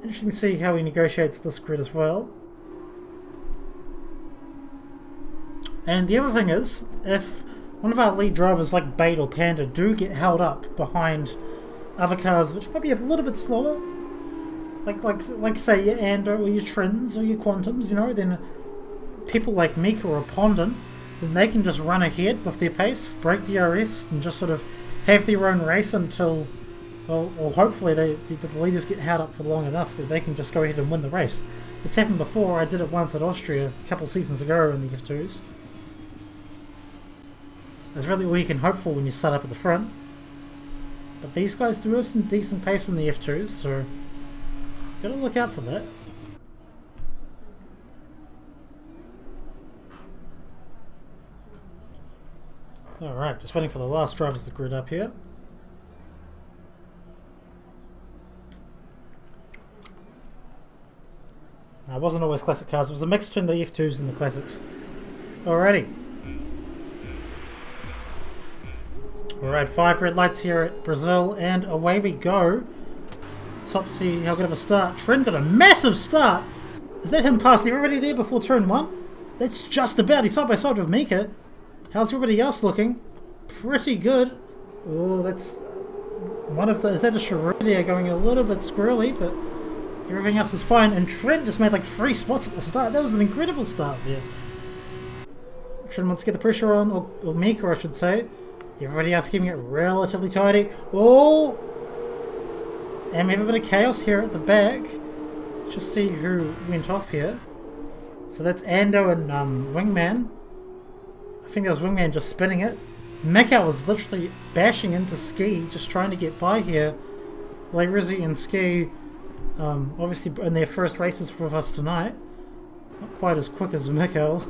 Interesting to see how he negotiates this grid as well. And the other thing is, if one of our lead drivers like Bait or Panda do get held up behind other cars which might be a little bit slower, like say your Ando or your Trins or your Quantums, you know, then people like Mika or Pondon, then they can just run ahead with their pace, break DRS, and just sort of have their own race until, well, or hopefully the leaders get held up for long enough that they can just go ahead and win the race. It's happened before. I did it once at Austria a couple seasons ago in the F2s. That's really all you can hope for when you start up at the front. But these guys do have some decent pace in the F2s, so gotta look out for that. Alright, just waiting for the last drivers to grid up here. It wasn't always classic cars, it was a mix between the F2s and the classics. Alrighty. Alright, 5 red lights here at Brazil, and away we go. Let's see how good of a start. Trent got a massive start! Is that him past everybody there before turn 1? That's just about, he's side by side with Mika. How's everybody else looking? Pretty good. Oh, that's one of the... Is that a charade there going a little bit squirrely, but everything else is fine. And Trent just made like 3 spots at the start. That was an incredible start there. Trent wants to get the pressure on, or Mika I should say. Everybody else keeping it relatively tidy. Oh! And we have a bit of chaos here at the back. Let's just see who went off here. So that's Ando and Wingman. I think that was Wingman just spinning it. Mikau was literally bashing into Ski, just trying to get by here. Like Rizzy and Ski, obviously in their first races for us tonight. Not quite as quick as Mikau.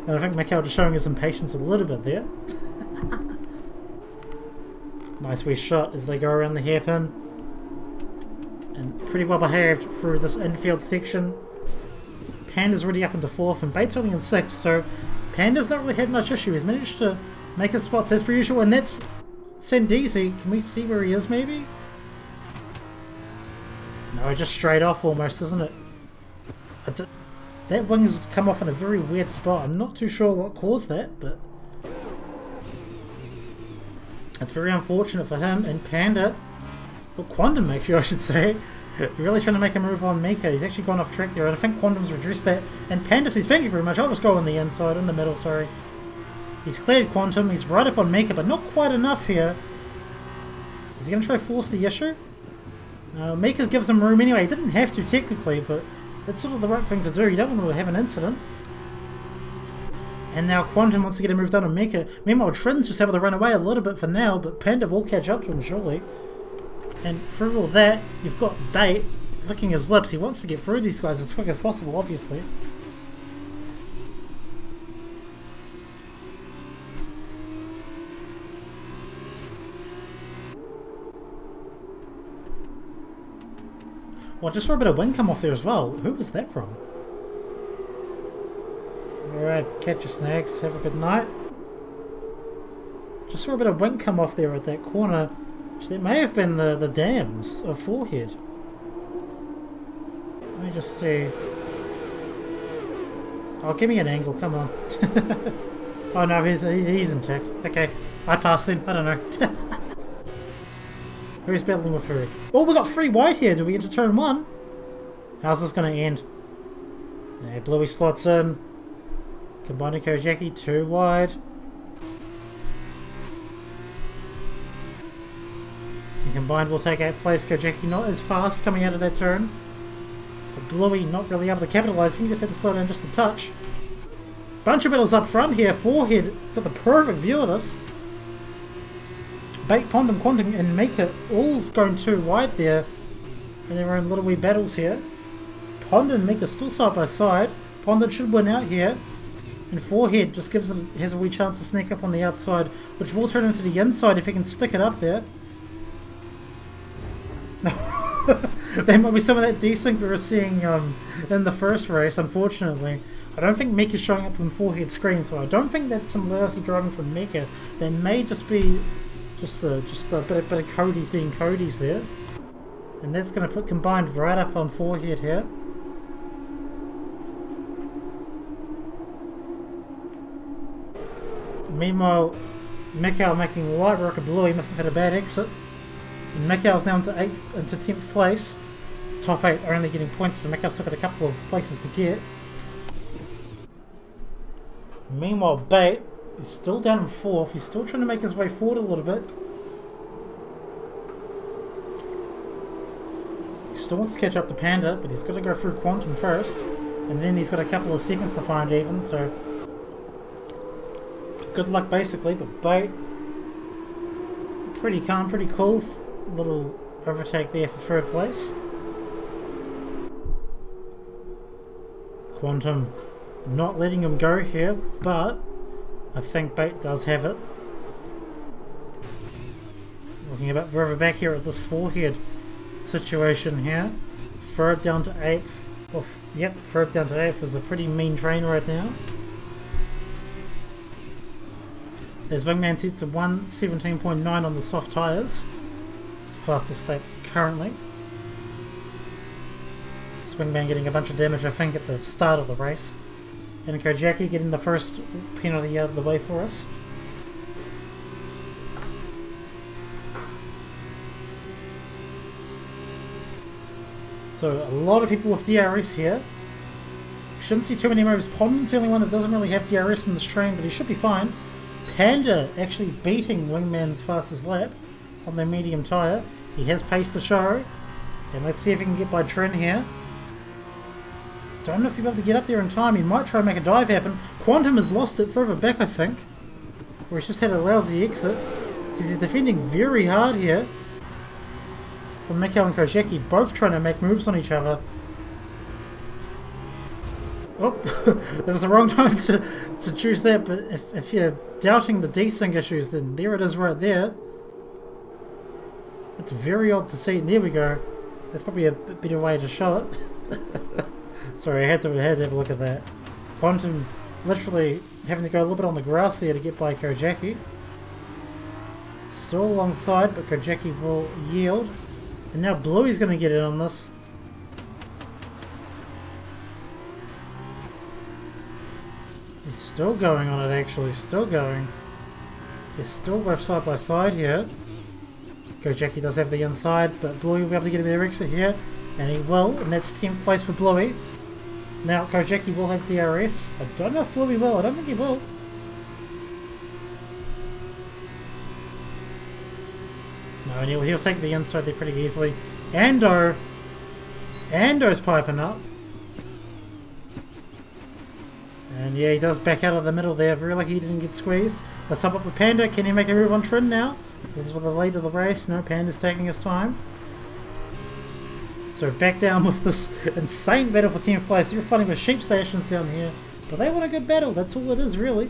And I think Mikau just showing his impatience a little bit there. Nice wee shot as they go around the hairpin. And pretty well behaved through this infield section. Panda's already up into 4th and Bates only in 6th, so Panda's not really had much issue. He's managed to make his spots as per usual, and that's Sendizi. Can we see where he is maybe? No, just straight off almost, isn't it? That wing's come off in a very weird spot. I'm not too sure what caused that, but it's very unfortunate for him. And Panda, well, Quantum actually I should say, really trying to make a move on Mika. He's actually gone off track there, and I think Quantum's reduced that. And Panda says, thank you very much, I'll just go on the inside, in the middle, sorry. He's cleared Quantum, he's right up on Mika, but not quite enough here. Is he going to try to force the issue? Mika gives him room anyway. He didn't have to technically, but that's sort of the right thing to do. You don't want to have an incident. And now Quantum wants to get a move done on Mika. Meanwhile, Trin's just able to run away a little bit for now, but Panda will catch up to him surely. And through all that, you've got Bait licking his lips. He wants to get through these guys as quick as possible, obviously. Well, just for a bit of wind come off there as well. Who was that from? Alright, catch your snacks. Have a good night. Just saw a bit of wind come off there at that corner. It may have been the dams of Forehead. Let me just see. Oh, give me an angle, come on. Oh no, he's intact. Okay, I passed him, I don't know. Who's battling with who? Oh, we got 3 wide here. Do we enter turn 1? How's this going to end? Yeah, Bluey slots in. Combining Kojaki, 2 wide. And combined will take 8th place. Kojaki not as fast coming out of that turn. But Bluey not really able to capitalise. We just had to slow down just a touch. Bunch of battles up front here. Forehead got the perfect view of this. Bait, Pond and Quantum and Mika all's going 2 wide there. And they're in little wee battles here. Pond and Mika still side by side. Pond should win out here. And Forehead just has a wee chance to sneak up on the outside, which will turn into the inside if he can stick it up there. There might be some of that desync we were seeing in the first race, unfortunately. I don't think Mika's showing up on Forehead screen, so I don't think that's some lousy driving from Mika. There may just be just a bit of Cody's being Cody's there. And that's going to put combined right up on Forehead here. Meanwhile, Mikau making light work of Bluey, must have had a bad exit. And Mikau's now into 10th place. Top 8 are only getting points, so Mikau's still got a couple of places to get. Meanwhile, Bait is still down in 4th. He's still trying to make his way forward a little bit. He still wants to catch up to Panda, but he's got to go through Quantum first. And then he's got a couple of seconds to find even, so... good luck basically, but Bait... pretty calm, pretty cool. Little overtake there for third place. Quantum not letting him go here, but I think Bait does have it. Looking a bit further back here at this forehead situation here. Third down to 8th. Well, yep, third down to 8th is a pretty mean train right now. As Wingman sets a 1:17.9 on the soft tyres. It's the fastest lap currently. Wingman getting a bunch of damage, I think, at the start of the race. And Kojaki getting the first penalty out of the way for us. So a lot of people with DRS here. Shouldn't see too many moves. Pond's the only one that doesn't really have DRS in this train, but he should be fine. Panda actually beating Wingman's fastest lap on their medium tyre. He has pace to show. And let's see if he can get by Trin here. Don't know if he'll be able to get up there in time. He might try and make a dive happen. Quantum has lost it further back, I think. Or he's just had a lousy exit. Because he's defending very hard here. From Mikhail and Kojaki, both trying to make moves on each other. Oh, that was the wrong time to choose that, but if you're doubting the desync issues, then there it is right there. It's very odd to see. There we go. That's probably a better way to show it. Sorry, I had to have a look at that. Quantum literally having to go a little bit on the grass there to get by Kojaki. Still alongside, but Kojaki will yield. And now Bluey's going to get in on this. He's still going on it actually, still going. They're still both side by side here. Kojaki does have the inside, but Bluey will be able to get a better exit here. And he will, and that's 10th place for Bluey. Now Kojaki will have DRS. I don't know if Bluey will, I don't think he will. No, and he'll take the inside there pretty easily. Ando's piping up. And yeah, he does back out of the middle there. Very lucky he didn't get squeezed. Let's hop up with Panda. Can he make a move on Trin now? This is for the lead of the race. No, Panda's taking his time. So back down with this insane battle for 10th place. You're fighting with sheep stations down here. But they want a good battle. That's all it is, really.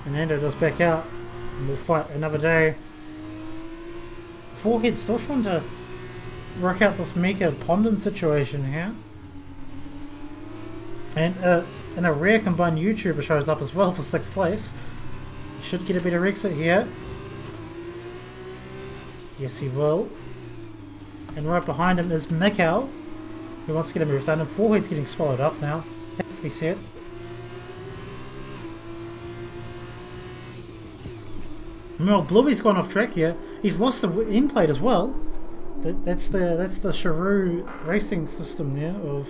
And Ando does back out. And we'll fight another day. Forehead still trying to work out this Mika Pondon situation here. And a rare combined YouTuber shows up as well for 6th place. Should get a better exit here. Yes, he will. And right behind him is Mikhail, who wants to get a move done. And Forehead's getting swallowed up now. Has to be said. Well, Bluey's gone off track here. He's lost the end plate as well. That's the Charu racing system there of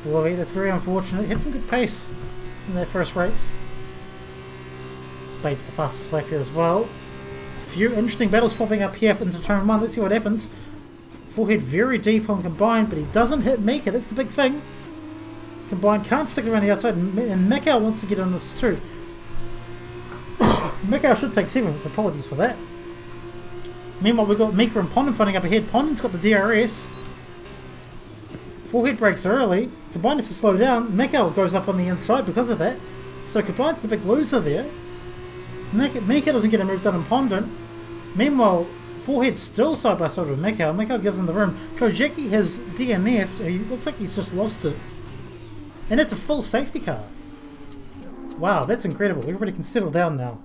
Bluey. That's very unfortunate. He had some good pace in that first race. Bait the fastest lap here as well. A few interesting battles popping up here into turn 1. Let's see what happens. Forehead very deep on combined, but he doesn't hit Mika. That's the big thing. Combined can't stick around the outside, and Mikhail wants to get on this too. Mikhail should take 7th. Apologies for that. Meanwhile, we've got Mika and Pondon fighting up ahead. Pondon's got the DRS. Forehead breaks early. Combined has to slow down. Mikhail goes up on the inside because of that. So Combined's the big loser there. Mika doesn't get a move done on Pondon. Meanwhile, Forehead's still side by side with Mikhail. Mikhail gives him the room. Kojaki has DNF'd. He looks like he's just lost it. And it's a full safety car. Wow, that's incredible. Everybody can settle down now.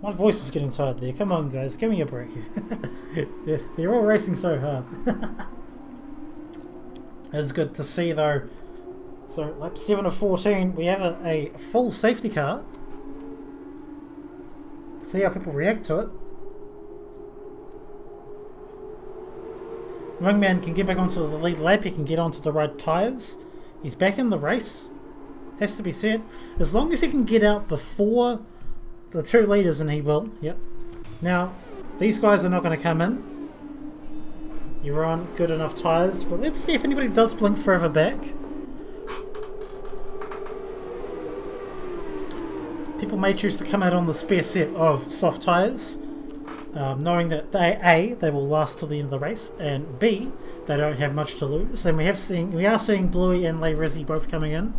My voice is getting tired there. Come on, guys. Give me a break here. They're all racing so hard. It's good to see, though. So, lap 7 of 14, we have a full safety car. See how people react to it. Wingman can get back onto the lead lap. He can get onto the right tyres. He's back in the race. Has to be said. As long as he can get out before the two leaders, and he will. Yep. Now, these guys are not going to come in. You're on good enough tyres, but let's see if anybody does blink further back. People may choose to come out on the spare set of soft tyres, knowing that A, they will last till the end of the race, and B, they don't have much to lose. And we are seeing Bluey and Lay Rizzy both coming in.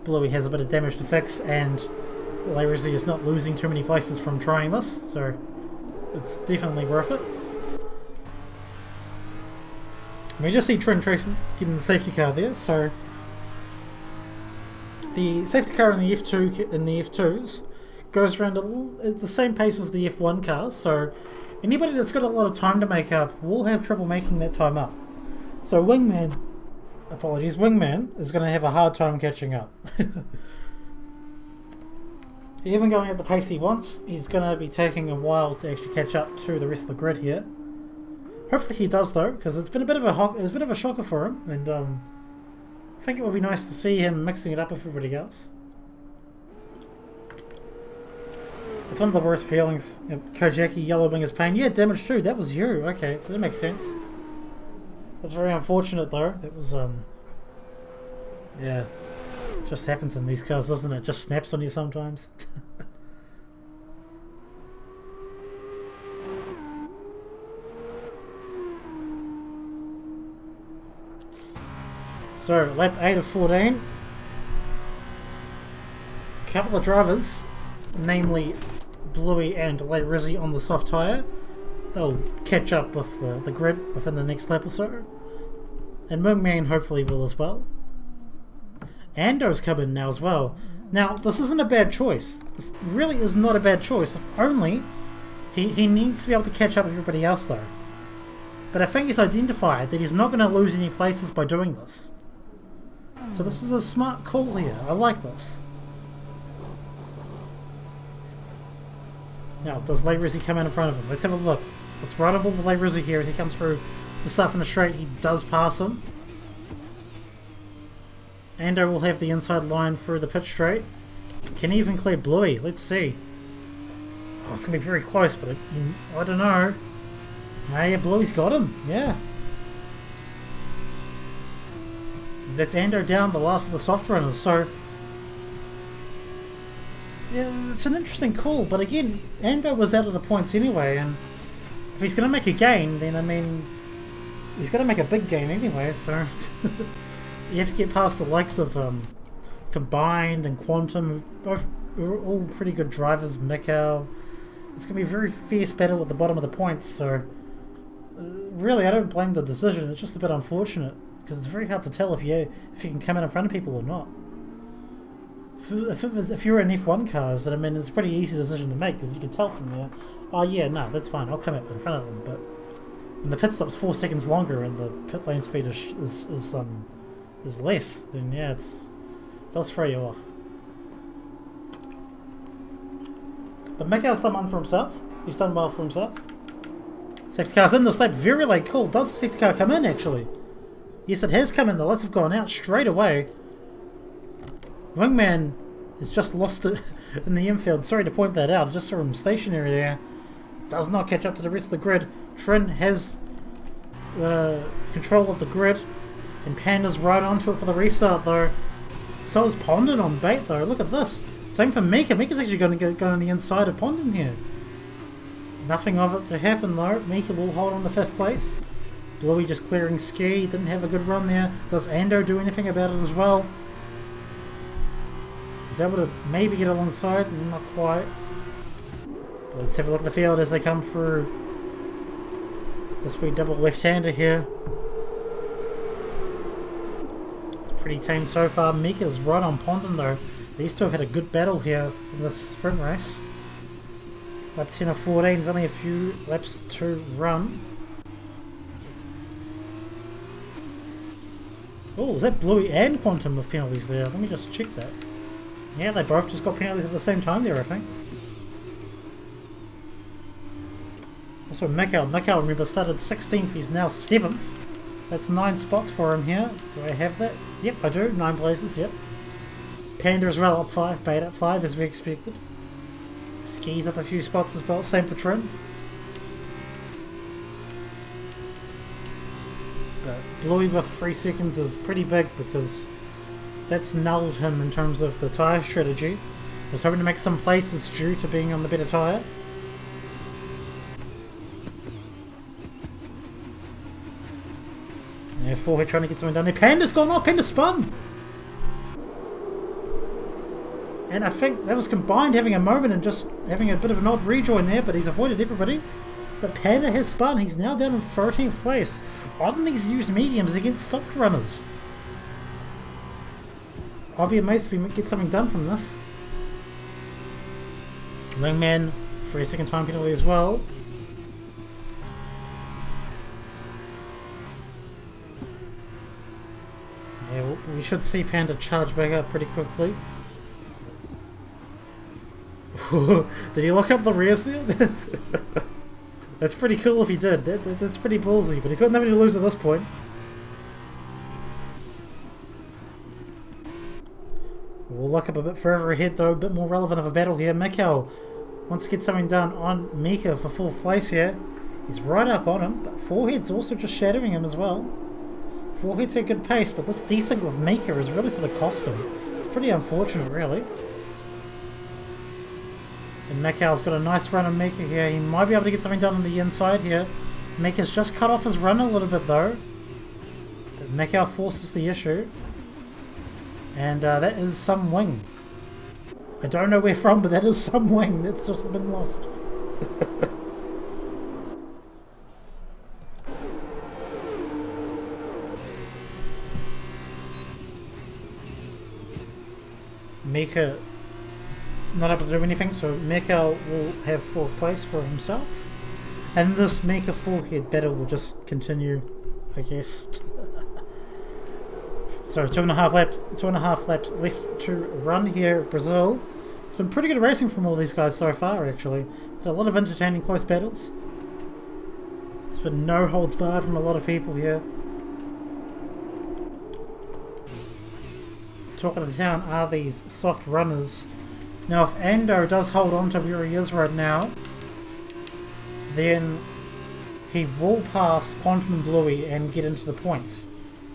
Bluey has a bit of damage to fix, and Lay Rizzy is not losing too many places from trying this, so it's definitely worth it. We just see Trent Tracy getting the safety car there, so the safety car in the F2s goes around at the same pace as the F1 cars, so anybody that's got a lot of time to make up will have trouble making that time up. So Wingman is going to have a hard time catching up. Even going at the pace he wants, he's going to be taking a while to actually catch up to the rest of the grid here. Hopefully he does though, because it's been a bit of a shocker for him, and I think it would be nice to see him mixing it up with everybody else. It's one of the worst feelings. You know, Kojaki yellowing his pain. Yeah, damage too. That was you. Okay, so that makes sense. That's very unfortunate though. That was yeah. Just happens in these cars, doesn't it? Just snaps on you sometimes. So, lap 8 of 14. A couple of drivers, namely Bluey and Lay Rizzy on the soft tyre, they'll catch up with the grid within the next lap or so. And Moonman hopefully will as well. Ando's come in now as well. Now, this isn't a bad choice. This really is not a bad choice. If only he needs to be able to catch up with everybody else though. But I think he's identified that he's not going to lose any places by doing this. So this is a smart call here. I like this. Now, does Lay Rizzy come in front of him? Let's have a look. Let's run up with Lay Rizzy here as he comes through the stuff in the straight. He does pass him. Ando will have the inside line through the pit straight. Can he even clear Bluey? Let's see. Oh, it's going to be very close, but I don't know. Yeah, Bluey's got him. Yeah. That's Ando down, the last of the soft runners, so yeah, it's an interesting call, but again, Ando was out of the points anyway, and if he's going to make a gain, then I mean, he's going to make a big gain anyway, so you have to get past the likes of Combined and Quantum, both all pretty good drivers, Mikau. It's going to be a very fierce battle at the bottom of the points, so really I don't blame the decision, it's just a bit unfortunate. Because it's very hard to tell if you can come in front of people or not. If you're in F1 cars, then I mean it's a pretty easy decision to make because you can tell from there. Oh yeah, no, that's fine. I'll come up in front of them. But when the pit stop's 4 seconds longer and the pit lane speed is less, then yeah, it does throw you off. But Mikau's done one for himself. He's done well for himself. Safety car's in this lap. Very late call. Does the safety car come in actually? Yes, it has come in. The lights have gone out straight away. Wingman has just lost it in the infield. Sorry to point that out. I just saw him stationary there. Does not catch up to the rest of the grid. Trin has control of the grid. And Panda's right onto it for the restart though. So is Pondon on bait though. Look at this. Same for Mika. Mika's actually going to go on the inside of Pondon here. Nothing of it to happen though. Mika will hold on to 5th place. Bluey just clearing ski, didn't have a good run there. Does Ando do anything about it as well? He's able to maybe get alongside, not quite. But let's have a look at the field as they come through. This wee double left-hander here. It's pretty tame so far. Mika's right on Pondon though. These two have had a good battle here in this sprint race. Lap 10 of 14, there's only a few laps to run. Oh, was that Bluey and Quantum with penalties there? Let me just check that. Yeah, they both just got penalties at the same time there, I think. Also, Mikau, remember, started 16th, he's now 7th. That's 9 spots for him here. Do I have that? Yep, I do. 9 places, yep. Panda as well, up 5, Bait up 5, as we expected. Skis up a few spots as well, same for Trin. But Bluey with 3 seconds is pretty big because that's nulled him in terms of the tyre strategy. I was hoping to make some places due to being on the better tyre. Yeah, forehead trying to get something done there. Panda's gone off, Panda spun! And I think that was combined having a moment and just having a bit of an odd rejoin there, but he's avoided everybody. But Panda has spun, he's now down in 13th place on these used mediums against soft runners. I'll be amazed if we get something done from this. Wingman for a second time penalty as well. Yeah, we should see Panda charge back up pretty quickly. Did he lock up the rears there? That's pretty cool if he did. That's pretty ballsy, but he's got nothing to lose at this point. We'll look up a bit further ahead though, a bit more relevant of a battle here. Mikkel wants to get something done on Mika for 4th place here. He's right up on him, but Forehead's also just shadowing him as well. Forehead's at a good pace, but this desync with Mika has really sort of cost him. It's pretty unfortunate really. And Mikkel's got a nice run on Mika here. He might be able to get something done on the inside here. Mika's just cut off his run a little bit though. But Mikkel forces the issue. And that is some wing. I don't know where from, but that is some wing that's just been lost. Mika not able to do anything, so Mika will have 4th place for himself. And this Mika Forehead battle will just continue, I guess. So 2.5 laps left to run here at Brazil. It's been pretty good racing from all these guys so far actually. A lot of entertaining close battles. There's been no holds barred from a lot of people here. Talk of the town are these soft runners. Now if Ando does hold on to where he is right now, then he will pass Quantum and Bluey and get into the points.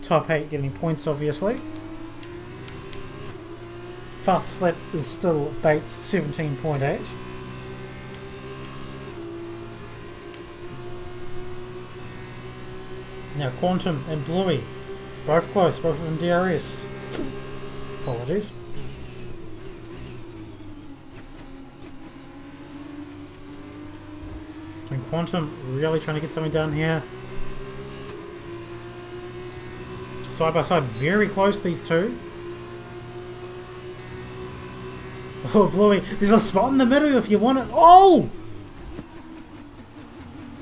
Top 8 getting points obviously. Fastest lap is still Bates 17.8. Now Quantum and Bluey, both close, both of them DRS. Apologies. And Quantum really trying to get something done here. Side by side, very close these two. Oh, Bluey, there's a spot in the middle if you want it. Oh!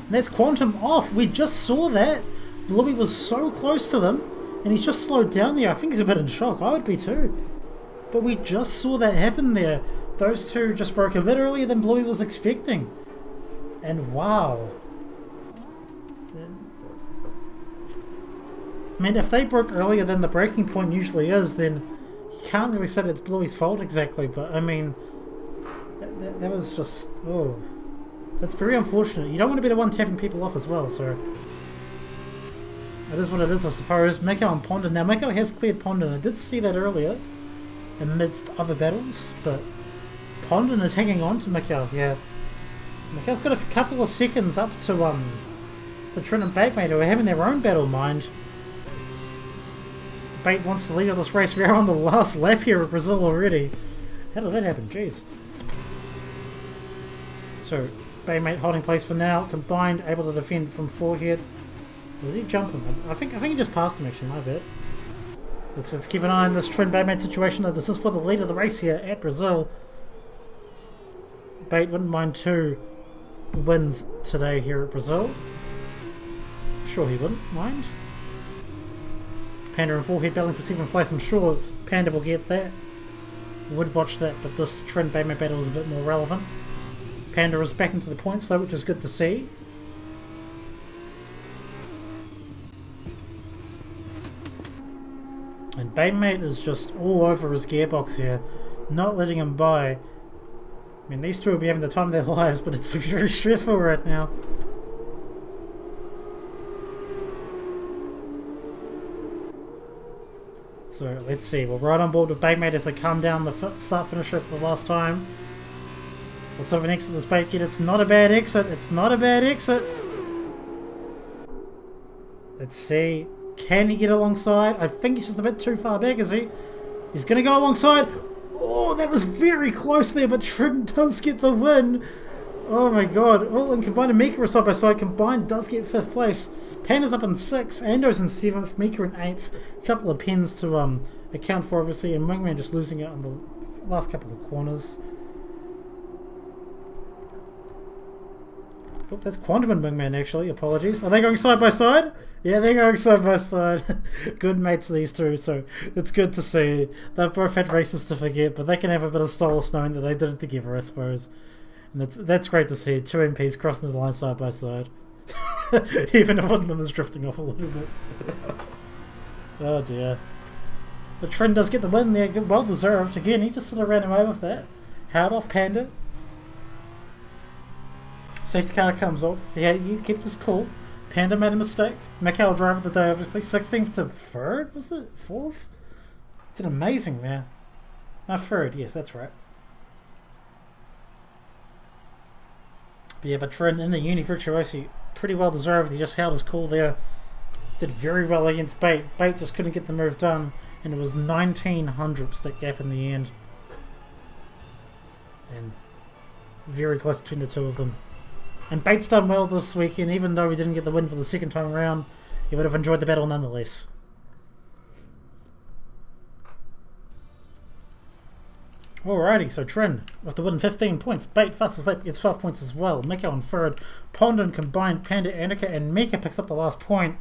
That's Quantum off. We just saw that. Bluey was so close to them, and he's just slowed down there. I think he's a bit in shock. I would be too. But we just saw that happen there. Those two just broke a bit earlier than Bluey was expecting. And wow. I mean, if they broke earlier than the breaking point usually is, then you can't really say it's Bluey's fault exactly, but I mean, that was just, oh, that's very unfortunate. You don't want to be the one tapping people off as well, so it is what it is, I suppose. Mako and Pondon. Now, Mako has cleared Pondon. I did see that earlier amidst other battles, but Pondon is hanging on to Mako, yeah. Mako's got a couple of seconds up to Trin and Batemate, who are having their own battle, mind. Bait wants the lead of this race. We're on the last lap here at Brazil already. How did that happen? Jeez. So, Batemate holding place for now. Combined, able to defend from Forehead. Did he jump him? I think he just passed him actually, my bad. Let's keep an eye on this Trin Batemate situation though. This is for the lead of the race here at Brazil. Bait wouldn't mind 2 wins today here at Brazil. Sure he wouldn't mind. Panda and Forehead battling for 7th place. I'm sure Panda will get that. Would watch that, but this Trin Batemate battle is a bit more relevant. Panda is back into the points though, which is good to see. And Batemate is just all over his gearbox here, not letting him by. I mean, these two will be having the time of their lives, but it's very stressful right now. So let's see, we're right on board with Baitmate as they come down the start finisher for the last time. What sort of an exit does Bait get? It's not a bad exit, it's not a bad exit. Let's see, can he get alongside? I think he's just a bit too far back, is he? He's going to go alongside. Oh, that was very close there, but Trent does get the win. Oh my god. Oh, and Combined and Mika are side by side. Combined does get 5th place. Panda's up in 6th. Ando's in 7th. Mika in 8th. A couple of pins to account for, obviously. And Wingman just losing it on the last couple of corners. Oh, that's Quantum and Wingman, actually. Apologies. Are they going side by side? Yeah, they're going side by side. Good mates, these two, so it's good to see. They've both had races to forget, but they can have a bit of solace knowing that they did it together, I suppose. And that's great to see. 2 MPs crossing the line side by side. Even if one of them is drifting off a little bit. Oh dear. The Trend does get the win there. Well deserved. Again, he just sort of ran away with that. Hard off Panda. Safety car comes off. Yeah, he kept his cool. Panda made a mistake. Mikhail drove the day, obviously. 16th to 3rd, was it? 4th? Did amazing there. No, 3rd, yes, that's right. But yeah, but Trent in the Uni Virtuosi, pretty well deserved. He just held his cool there. Did very well against Bait. Bait just couldn't get the move done. And it was 1900ths that gap in the end. And very close between the two of them. And Bait's done well this weekend, even though he didn't get the win for the second time around. He would have enjoyed the battle nonetheless. Alrighty, so Trin with the win, 15 points. Bait, fastest lap, gets 5 points as well. Miko on 3rd. Pondon combined, Panda, Annika, and Mika picks up the last point.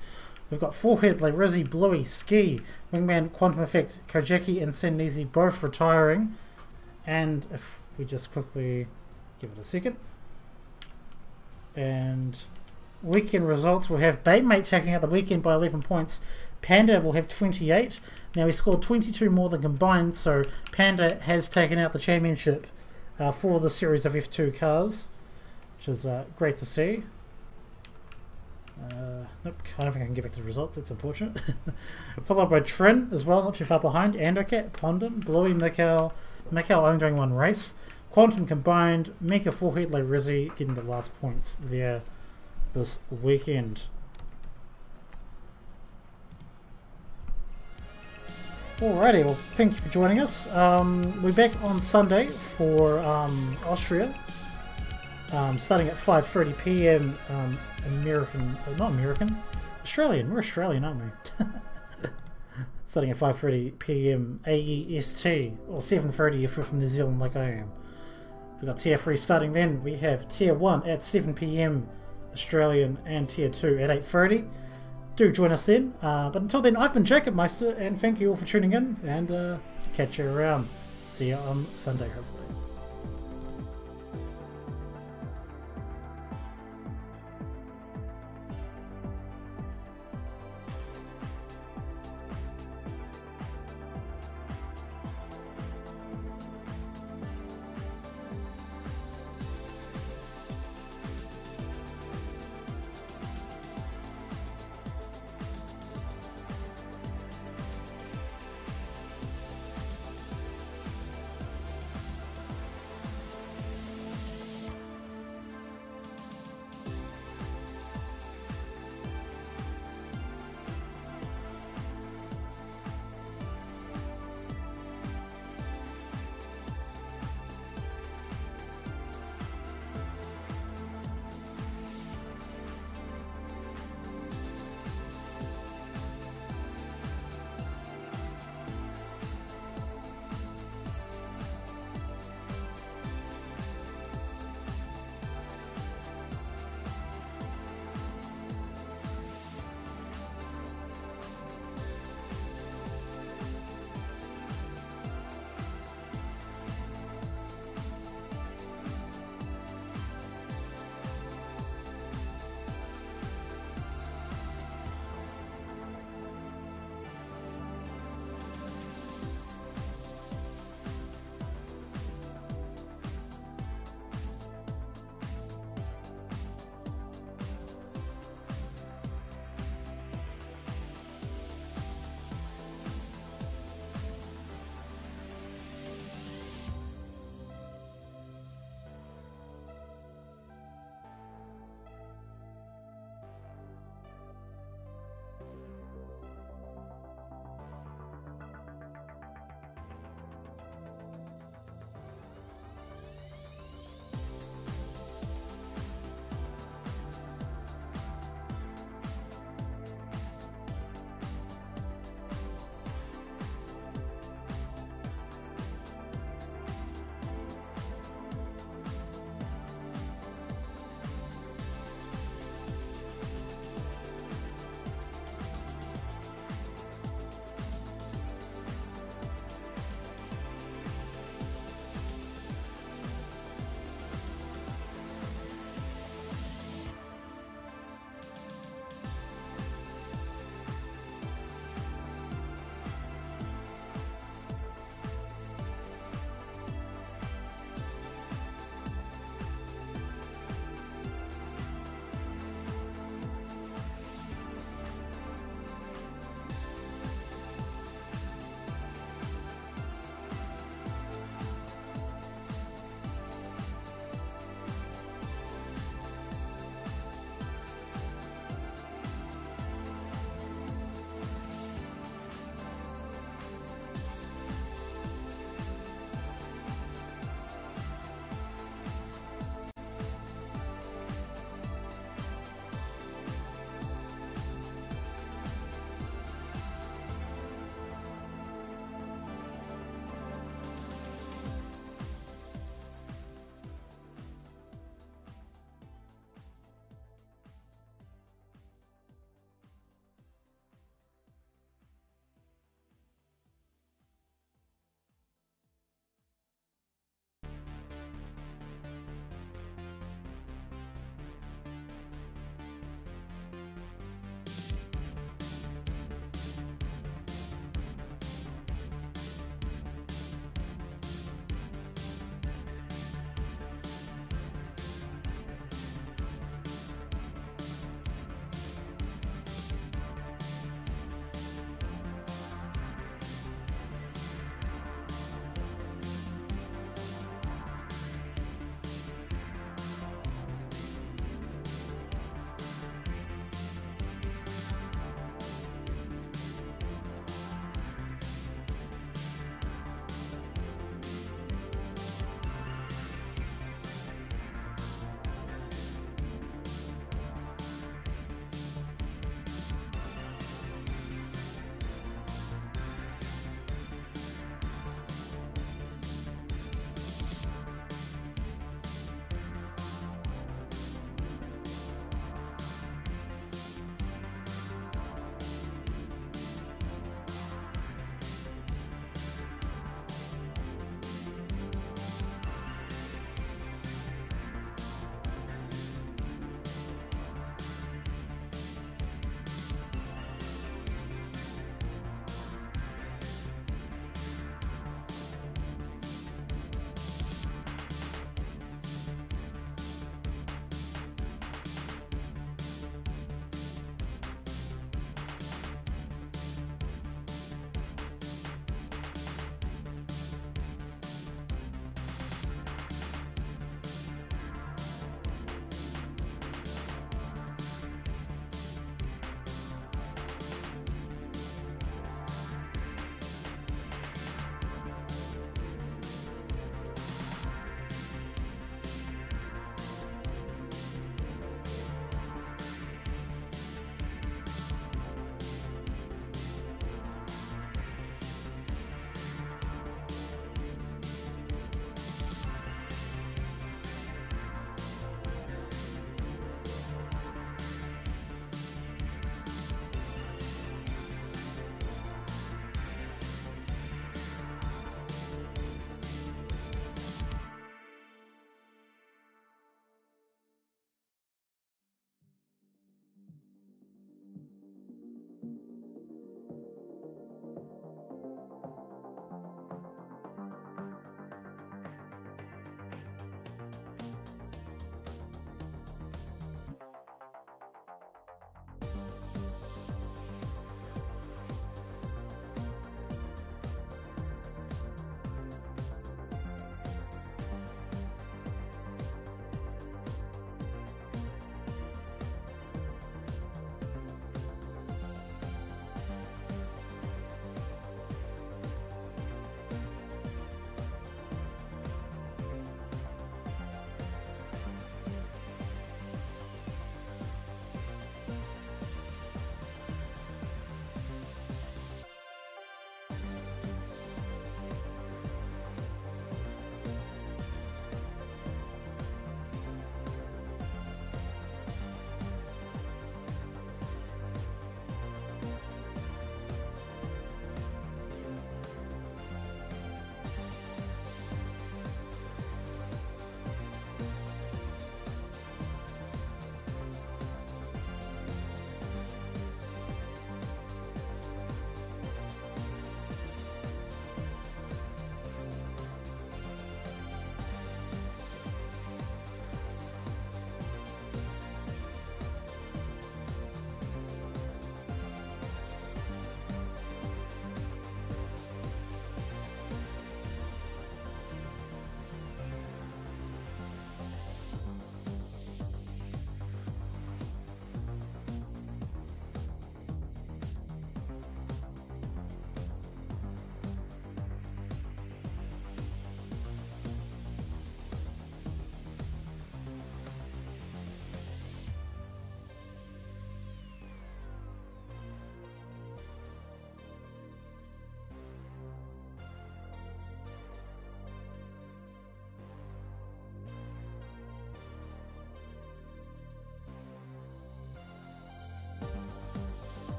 We've got Forehead, Rizzy, Bluey, Ski, Wingman, Quantum Effect, Kojaki, and Sendizi both retiring. And if we just quickly give it a second. And weekend results, we'll have Baitmate taking out the weekend by 11 points. Panda will have 28. Now he scored 22 more than combined, so Panda has taken out the championship for the series of F2 cars, which is great to see. Nope, I don't think I can get back to the results, that's unfortunate. Followed by Trin as well, not too far behind. Andocat, Pondon, Bluey, Mikhail only doing one race. Quantum combined, Mika, Forehead, Rizzy getting the last points there this weekend. Alrighty, well thank you for joining us. We're back on Sunday for Austria, starting at 5:30 PM Australian, we're Australian, aren't we? Starting at 5:30 PM AEST, or 7:30 if you're from New Zealand like I am. We've got Tier 3 starting then. We have Tier 1 at 7 PM Australian and Tier 2 at 8:30. Do join us then. But until then, I've been Jacob Meister, and thank you all for tuning in, and catch you around. See you on Sunday, hopefully.